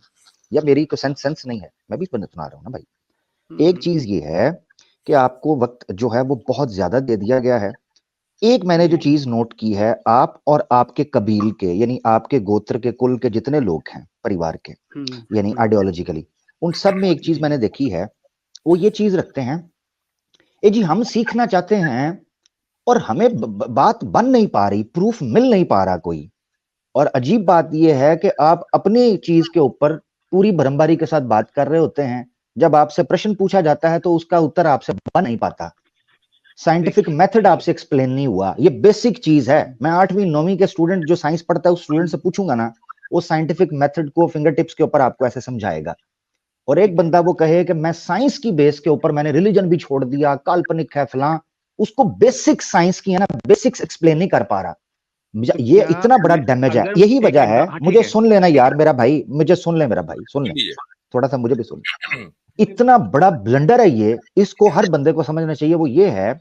या मेरी को सेंस नहीं है, मैं भी सुना रहा हूँ ना भाई। एक चीज ये है कि आपको वक्त जो है वो बहुत ज्यादा दे दिया गया है। एक मैंने जो चीज नोट की है, आप और आपके कबील के, यानी आपके गोत्र के, कुल के जितने लोग हैं परिवार के, यानी आइडियोलॉजिकली, उन सब में एक चीज मैंने देखी है, वो ये चीज रखते हैं, ए जी हम सीखना चाहते हैं और हमें बात बन नहीं पा रही, प्रूफ मिल नहीं पा रहा कोई। और अजीब बात यह है कि आप अपनी चीज के ऊपर पूरी भरमबारी के साथ बात कर रहे होते हैं, जब आपसे प्रश्न पूछा जाता है तो उसका उत्तर आपसे बन नहीं पाता, साइंटिफिक मेथड आपसे एक्सप्लेन नहीं हुआ। ये बेसिक चीज है। मैं 8वीं 9वीं के स्टूडेंट जो साइंस पढ़ता है उस स्टूडेंट से पूछूंगा ना, वो साइंटिफिक मेथड को फिंगर टिप्स के ऊपर आपको ऐसे समझाएगा। और एक बंदा वो कहे कि मैं साइंस की बेस के ऊपर मैंने रिलीजन भी छोड़ दिया, काल्पनिक है फलां, उसको बेसिक साइंस की है ना, बेसिक्स एक्सप्लेन नहीं कर पा रहा। तो ये क्या इतना बड़ा डैमेज है, अगर यही वजह है। हाँ, ठीक मुझे है, सुन लेना यार मेरा भाई, मुझे सुन ले मेरा भाई, सुन ले, लीजिए। थोड़ा सा मुझे भी सुन। इतना बड़ा ब्लंडर है ये, इसको हर बंदे को समझना चाहिए। वो ये है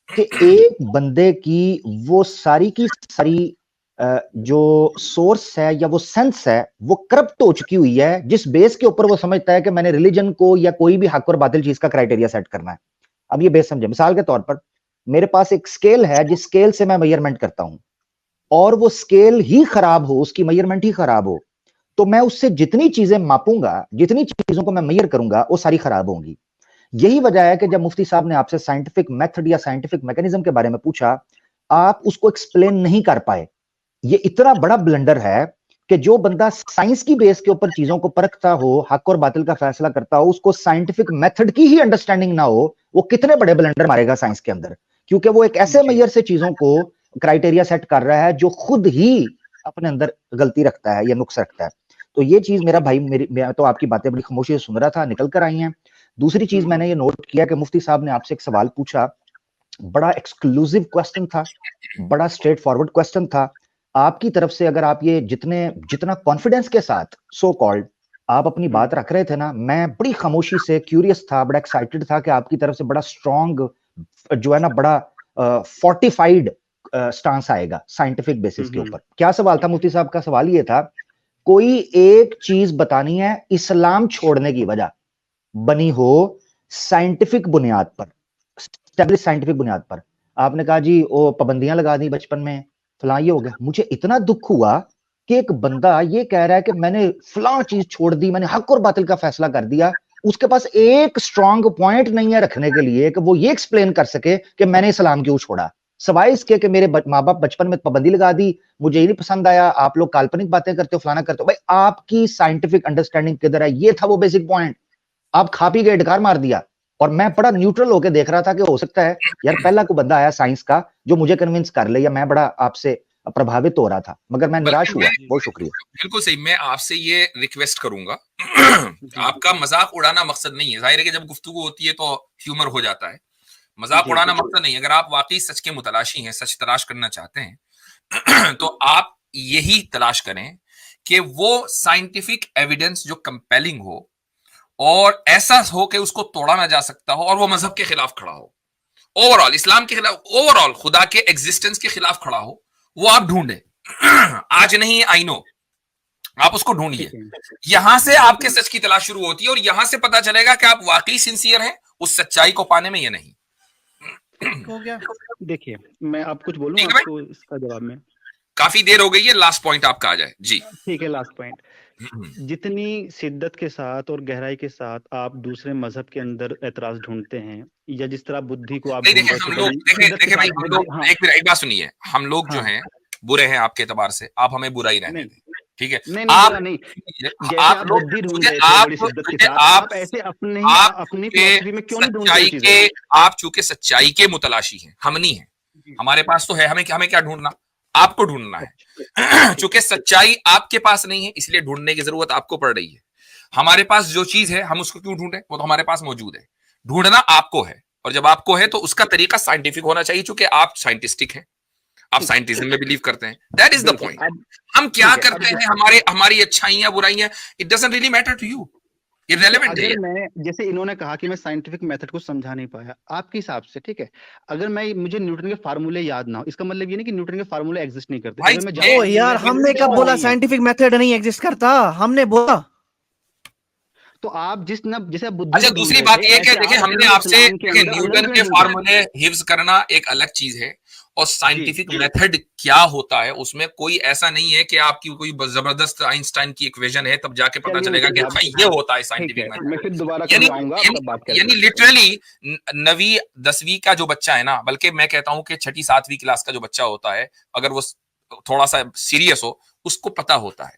कि एक बंदे की वो सारी की सारी जो सोर्स है या वो सेंस है वो करप्ट हो चुकी हुई है, जिस बेस के ऊपर वो समझता है कि मैंने रिलीजन को या कोई भी हक और बातिल चीज का क्राइटेरिया सेट करना है। अब ये बेस समझे, मिसाल के तौर पर मेरे पास एक स्केल है, जिस स्केल से मैं मेजरमेंट करता हूं, और वो स्केल ही खराब हो, उसकी मेजरमेंट ही खराब हो, तो मैं उससे जितनी चीजें मापूंगा, जितनी चीजों को मैं मेजर करूंगा, वो सारी खराब होंगी। यही वजह है कि जब मुफ्ती साहब ने आपसे साइंटिफिक मेथड या साइंटिफिक मैकेनिज्म के बारे में पूछा, आप उसको एक्सप्लेन नहीं कर पाए। ये इतना बड़ा ब्लंडर है कि जो बंदा साइंस की बेस के ऊपर चीजों को परखता हो, हक और बातिल का फैसला करता हो, उसको साइंटिफिक मेथड की ही अंडरस्टैंडिंग ना हो, वो कितने बड़े ब्लंडर मारेगा साइंस के अंदर। क्योंकि वो एक ऐसे मेजर से चीजों को क्राइटेरिया सेट कर रहा है जो खुद ही अपने अंदर गलती रखता है या नुक्स रखता है। तो ये चीज मेरा भाई, मैं तो आपकी बातें बड़ी खामोशी से सुन रहा था, निकल कर आई हैं। दूसरी चीज मैंने ये नोट किया कि मुफ्ती साहब ने आपसे एक सवाल पूछा बड़ा एक्सक्लूसिव क्वेश्चन था, बड़ा स्ट्रेट फॉरवर्ड क्वेश्चन था। आपकी तरफ से अगर आप ये जितना कॉन्फिडेंस के साथ सो कॉल्ड आप अपनी बात रख रहे थे ना, मैं बड़ी खामोशी से क्यूरियस था, बड़ा एक्साइटेड था कि आपकी तरफ से बड़ा स्ट्रॉन्ग जो है ना, बड़ा फोर्टिफाइड स्टांस आएगा साइंटिफिक बेसिस के ऊपर। क्या सवाल था मुफ्ती साहब का? सवाल ये था, कोई एक चीज बतानी है इस्लाम छोड़ने की वजह बनी हो साइंटिफिक बुनियाद पर, स्टैब्लिश साइंटिफिक बुनियाद पर। आपने कहा जी वो पाबंदियां लगा दी बचपन में, फलां ये हो गया। मुझे इतना दुख हुआ कि एक बंदा ये कह रहा है कि मैंने फलां चीज छोड़ दी, मैंने हक और बातिल का फैसला कर दिया, उसके पास एक स्ट्रॉन्ग पॉइंट नहीं है रखने के लिए कि वो ये एक्सप्लेन कर सके कि मैंने इस्लाम क्यों छोड़ा, सवाए इसके कि मेरे माँ बाप बचपन में पाबंदी लगा दी, मुझे ये नहीं पसंद आया, आप लोग काल्पनिक बातें करते हो, फलाना करते हो। भाई आपकी साइंटिफिक अंडरस्टैंडिंग किधर है? ये था वो बेसिक पॉइंट, आप खा पी के इनकार मार दिया। और मैं बड़ा न्यूट्रल होकर देख रहा था कि हो सकता है यार पहला कोई बंदा आया साइंस का जो मुझे कन्विंस कर ले, या मैं बड़ा आपसे प्रभावित हो रहा था, मगर मैं निराश हुआ। बहुत शुक्रिया। बिल्कुल सही। मैं आपसे ये रिक्वेस्ट करूंगा, आपका मजाक उड़ाना मकसद नहीं है। जाहिर है कि जब गुफ्तगू होती है तो ह्यूमर हो जाता है, मजाक उड़ाना मकसद नहीं है। अगर आप वाकई सच के मुतलाशी हैं, सच तलाश करना चाहते हैं तो आप यही तलाश करें कि वो साइंटिफिक एविडेंस जो कंपेलिंग हो और ऐसा हो कि उसको तोड़ा ना जा सकता हो और वो मजहब के खिलाफ खड़ा हो, ओवरऑल इस्लाम के खिलाफ, ओवरऑल खुदा के एग्जिस्टेंस के खिलाफ खड़ा हो, वो आप ढूंढे। आज नहीं, आई नो, आप उसको ढूंढिए। यहां से आपके सच की तलाश शुरू होती है और यहां से पता चलेगा कि आप वाकई सिंसियर हैं उस सच्चाई को पाने में या नहीं। हो गया। देखिए मैं आप कुछ बोलूं आपको इसका जवाब में? काफी देर हो गई है, लास्ट पॉइंट आपका आ जाए जी। ठीक है, लास्ट पॉइंट। जितनी शिद्दत के साथ और गहराई के साथ आप दूसरे मजहब के अंदर एतराज ढूंढते हैं, या जिस तरह बुद्धि को आप नहीं, देखिए हम लोग, देखिए भाई हम लोग, एक बात सुनिए, हम लोग जो हैं बुरे हैं आपके एतबार से, आप हमें बुरा ही रहने दें, ठीक है? आप बुद्धि ढूंढ रहे थे बड़ी शिद्दत के साथ, आप ऐसे अपनी फिलॉसफी में क्यों नहीं ढूंढते चीजें? आप चूंकि सच्चाई के मुतलाशी हैं, हम नहीं है, हमारे पास तो है, हमें क्या ढूंढना, आपको ढूंढना है। चूंकि सच्चाई आपके पास नहीं है इसलिए ढूंढने की जरूरत आपको पड़ रही है। हमारे पास जो चीज है हम उसको क्यों ढूंढे, वो तो हमारे पास मौजूद है। ढूंढना आपको है, और जब आपको है तो उसका तरीका साइंटिफिक होना चाहिए, चूंकि आप साइंटिस्टिक हैं, आप साइंटिज्म में बिलीव करते हैं। That is the point. हम क्या करते हैं, हमारी अच्छाइयां बुराइयां, it doesn't really matter to you, irrelevant है। अगर मैं, जैसे इन्होंने कहा कि मैं साइंटिफिक मेथड को समझा नहीं पाया, आपके हिसाब से ठीक है, अगर मुझे न्यूटन के फार्मूले याद ना हो, इसका मतलब ये नहीं कि न्यूटन के फार्मूले एग्जिस्ट नहीं करते। ओ यार, हमने कब बोला साइंटिफिक मेथड नहीं एग्जिस्ट करता? हमने बोला तो आप जैसे बुद्धि। अच्छा, दूसरी बात ये कि देखिए हमने आपसे न्यूटन के फार्मूले हिफ्ज करना एक अलग चीज है, और साइंटिफिक मेथड क्या होता है उसमें कोई ऐसा नहीं है कि आपकी कोई जबरदस्त आइंस्टाइन की इक्वेशन है तब जाके पता चलेगा कि अच्छा ये होता है साइंटिफिक मेथड। यानी लिटरली 9वीं 10वीं का जो बच्चा है ना, बल्कि मैं कहता हूं कि 6ठी 7वीं क्लास का जो बच्चा होता है, अगर वो थोड़ा सा सीरियस हो, उसको पता होता है।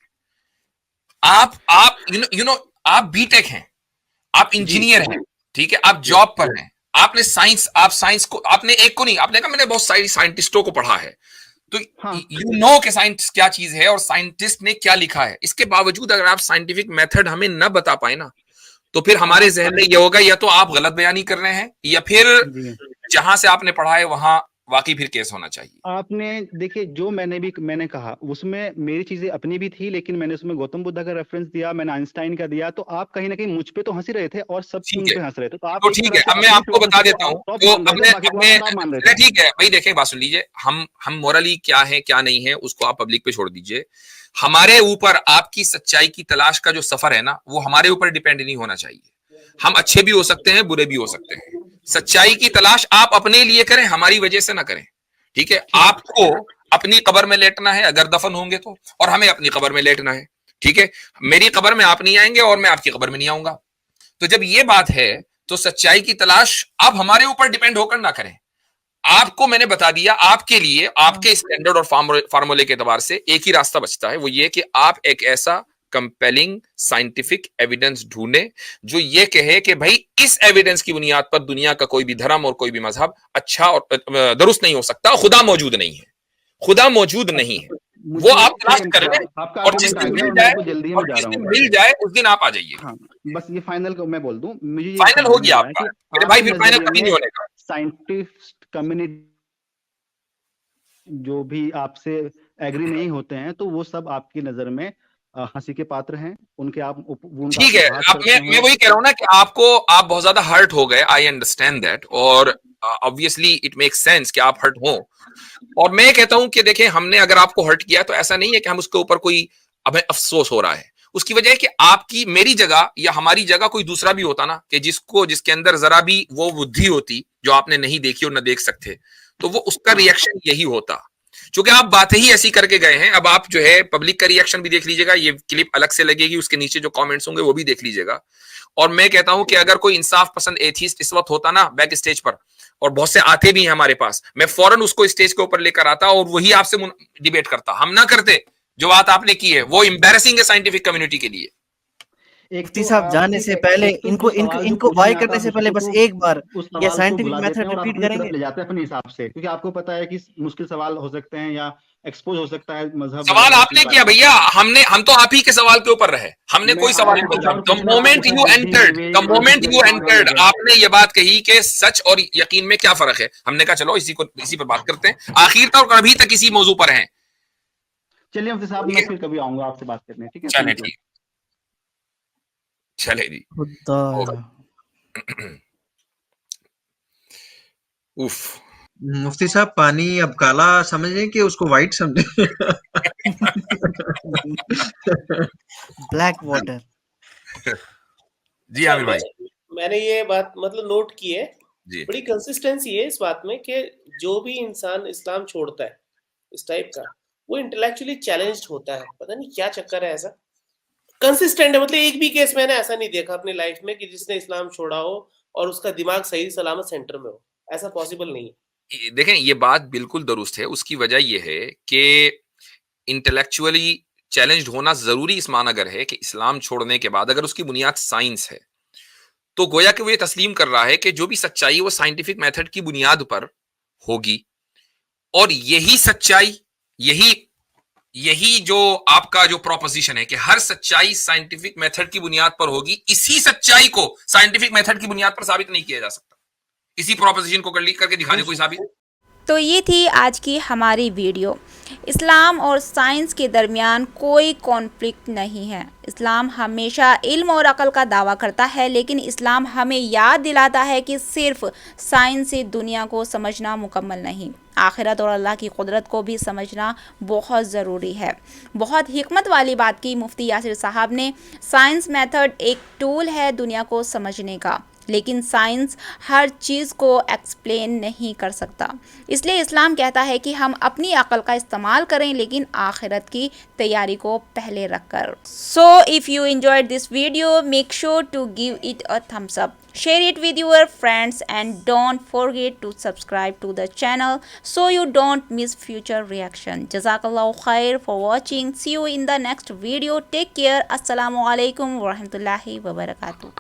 आप यू नो आप बीटेक हैं, आप इंजीनियर हैं, ठीक है, आप जॉब पर हैं, आपने साइंस को, आपने एक को नहीं, आपने कहा मैंने बहुत सारी साइंटिस्टों को पढ़ा है, तो यू नो कि साइंस क्या चीज है और साइंटिस्ट ने क्या लिखा है। इसके बावजूद अगर आप साइंटिफिक मेथड हमें न बता पाए ना, तो फिर हमारे जहन में ये होगा या तो आप गलत बयानी कर रहे हैं, या फिर जहां से आपने पढ़ा है वहां वाकई फिर केस होना चाहिए। आपने देखिए जो मैंने कहा उसमें मेरी चीजें अपनी भी थी, लेकिन मैंने उसमें गौतम बुद्ध का रेफरेंस दिया, मैंने आइंस्टाइन का दिया, तो आप कहीं ना कहीं मुझ पे तो हंस रहे थे और सब उन पे हंस रहे थे। तो आप ठीक है, अब मैं आपको बता देता हूँ, तो ठीक है भाई, देखिए बात सुन लीजिए, हम मोरली क्या है क्या नहीं है उसको आप पब्लिक पे छोड़ दीजिए। हमारे ऊपर आपकी सच्चाई की तलाश का जो सफर है ना, वो हमारे ऊपर डिपेंड नहीं होना चाहिए। हम अच्छे भी हो सकते हैं, बुरे भी हो सकते हैं। सच्चाई की तलाश आप अपने लिए करें, हमारी वजह से ना करें, ठीक है? आपको अपनी कब्र में लेटना है अगर दफन होंगे तो, और हमें अपनी कब्र में लेटना है, ठीक है? मेरी कब्र में आप नहीं आएंगे और मैं आपकी कब्र में नहीं आऊंगा। तो जब ये बात है तो सच्चाई की तलाश आप हमारे ऊपर डिपेंड होकर ना करें। आपको मैंने बता दिया, आपके लिए आपके स्टैंडर्ड और फार्मूले के एतबार से एक ही रास्ता बचता है, वो ये कि आप एक ऐसा कंपेलिंग साइंटिफिक एविडेंस ढूंढे जो ये कहे कि भाई इस एविडेंस की बुनियाद पर दुनिया का कोई भी धर्म और कोई भी मजहब अच्छा और दुरुस्त नहीं हो सकता। खुदा मौजूद नहीं है, खुदा मौजूद नहीं है, वो आप तलाश कर लें, और जिस दिन मिल जाए उस दिन आप आ जाइए। हाँ, बस ये फाइनल को मैं बोल दूं, मुझे फाइनल हो गया आपका, मेरे भाई, फिर फाइनल कभी नहीं होने का। साइंटिस्ट कम्युनिटी जो भी आपसे एग्री नहीं होते हैं, तो वो सब आपकी नजर में हंसी के पात्र हैं, उनके आप उनका ठीक है, उपहास आप करते मैं हैं। वही कह रहा हूं ना कि आप बहुत ज्यादा हर्ट हो गए, आई अंडरस्टैंड दैट, और ऑब्वियसली इट मेक्स सेंस कि आप हर्ट हो। और मैं कहता हूं कि देखें, हमने अगर आपको हर्ट किया तो ऐसा नहीं है कि हम उसके ऊपर कोई हमें अफसोस हो रहा है। उसकी वजह है कि आपकी मेरी जगह या हमारी जगह कोई दूसरा भी होता ना, कि जिसके अंदर जरा भी वो बुद्धि होती जो आपने नहीं देखी और न देख सकते, तो वो उसका रिएक्शन यही होता। चूंकि आप बातें ही ऐसी करके गए हैं, अब आप जो है पब्लिक का रिएक्शन भी देख लीजिएगा, ये क्लिप अलग से लगेगी, उसके नीचे जो कमेंट्स होंगे वो भी देख लीजिएगा। और मैं कहता हूं कि अगर कोई इंसाफ पसंद एथीस्ट इस वक्त होता ना बैक स्टेज पर, और बहुत से आते भी हैं हमारे पास, मैं फौरन उसको स्टेज के ऊपर लेकर आता और वही आपसे डिबेट करता। हम ना करते, जो बात आपने की है वो एम्बैरेसिंग है साइंटिफिक कम्युनिटी के लिए। मुफ्ती साहब जाने से पहले इनको बाय करने से पहले बस एक बार उस ये सवाल को साइंटिफिक बुला देते मेथड हैं और आप रिपीट अपनी तरफ करेंगे। ले जाते हैं अपने हिसाब से, क्योंकि आपको पता है कि मुश्किल सवाल हो सकते हैं या एक्सपोज हो सकता है मजहब सवाल वगैरह आपने के किया बारे में। भैया, हम तो आप ही के सवाल के ऊपर रहे, हमने मैं कोई सवाल नहीं आपको पूछा। और पूछना था, जैसे बुद्धि विवेक वगैरह। आपने ये बात कही कि सच और यकीन में क्या फर्क है, हमने कहा चलो इसी पर बात करते हैं। आखिर तक अभी तक इसी मौजू पर हैं। चलिए मुफ्ती साहब, मैं फिर कभी आऊंगा आपसे बात करने, ठीक है? चले थैंक यू। ठीक, चले जी, खुदा उफ। मुफ्ती साहब पानी अब काला समझें कि उसको व्हाइट समझें? Black water. जी अच्छा, आमिर भाई। मैंने ये बात मतलब नोट की है, जी बड़ी कंसिस्टेंसी है इस बात में कि जो भी इंसान इस्लाम छोड़ता है इस टाइप का, वो इंटेलेक्चुअली चैलेंज्ड होता है। पता नहीं क्या चक्कर है, ऐसा कंसिस्टेंट है। मतलब एक भी केस मैंने ऐसा नहीं देखा अपनी लाइफ में कि जिसने इस्लाम छोड़ा हो और उसका दिमाग सही सलामत सेंटर में हो। ऐसा पॉसिबल नहीं है। देखें, ये बात बिल्कुल दुरुस्त है। उसकी वजह यह है कि इंटेलेक्चुअली चैलेंज्ड होना जरूरी इस मानगर है कि इस्लाम छोड़ने के बाद अगर उसकी बुनियाद साइंस है, तो गोया कि वो ये तस्लीम कर रहा है कि जो भी सच्चाई है वो साइंटिफिक मेथड की बुनियाद पर होगी। और यही सच्चाई, यही यही जो आपका जो प्रोपोजिशन है कि हर सच्चाई साइंटिफिक मेथड की बुनियाद पर होगी, इसी सच्चाई को साइंटिफिक मेथड की बुनियाद पर साबित नहीं किया जा सकता। इसी प्रोपोजिशन को करके दिखाने कोई साबित। तो ये थी आज की हमारी वीडियो। इस्लाम और साइंस के दरमियान कोई कॉन्फ्लिक्ट नहीं है। इस्लाम हमेशा इल्म और अक़ल का दावा करता है, लेकिन इस्लाम हमें याद दिलाता है कि सिर्फ साइंस से दुनिया को समझना मुकम्मल नहीं, आखिरत और अल्लाह की कुदरत को भी समझना बहुत ज़रूरी है। बहुत हिकमत वाली बात की मुफ्ती यासिर साहब ने। साइंस मेथड एक टूल है दुनिया को समझने का, लेकिन साइंस हर चीज़ को एक्सप्लेन नहीं कर सकता। इसलिए इस्लाम कहता है कि हम अपनी अक़ल का इस्तेमाल करें, लेकिन आखिरत की तैयारी को पहले रखकर। So if you enjoyed this video, make sure to give it a thumbs up, share it with your friends, and don't forget to subscribe to the channel so you don't miss future reaction. Jazakallahu khair for watching. See you in the next video. Take care. Assalamu alaikum wa rahmatullahi wa barakatuh.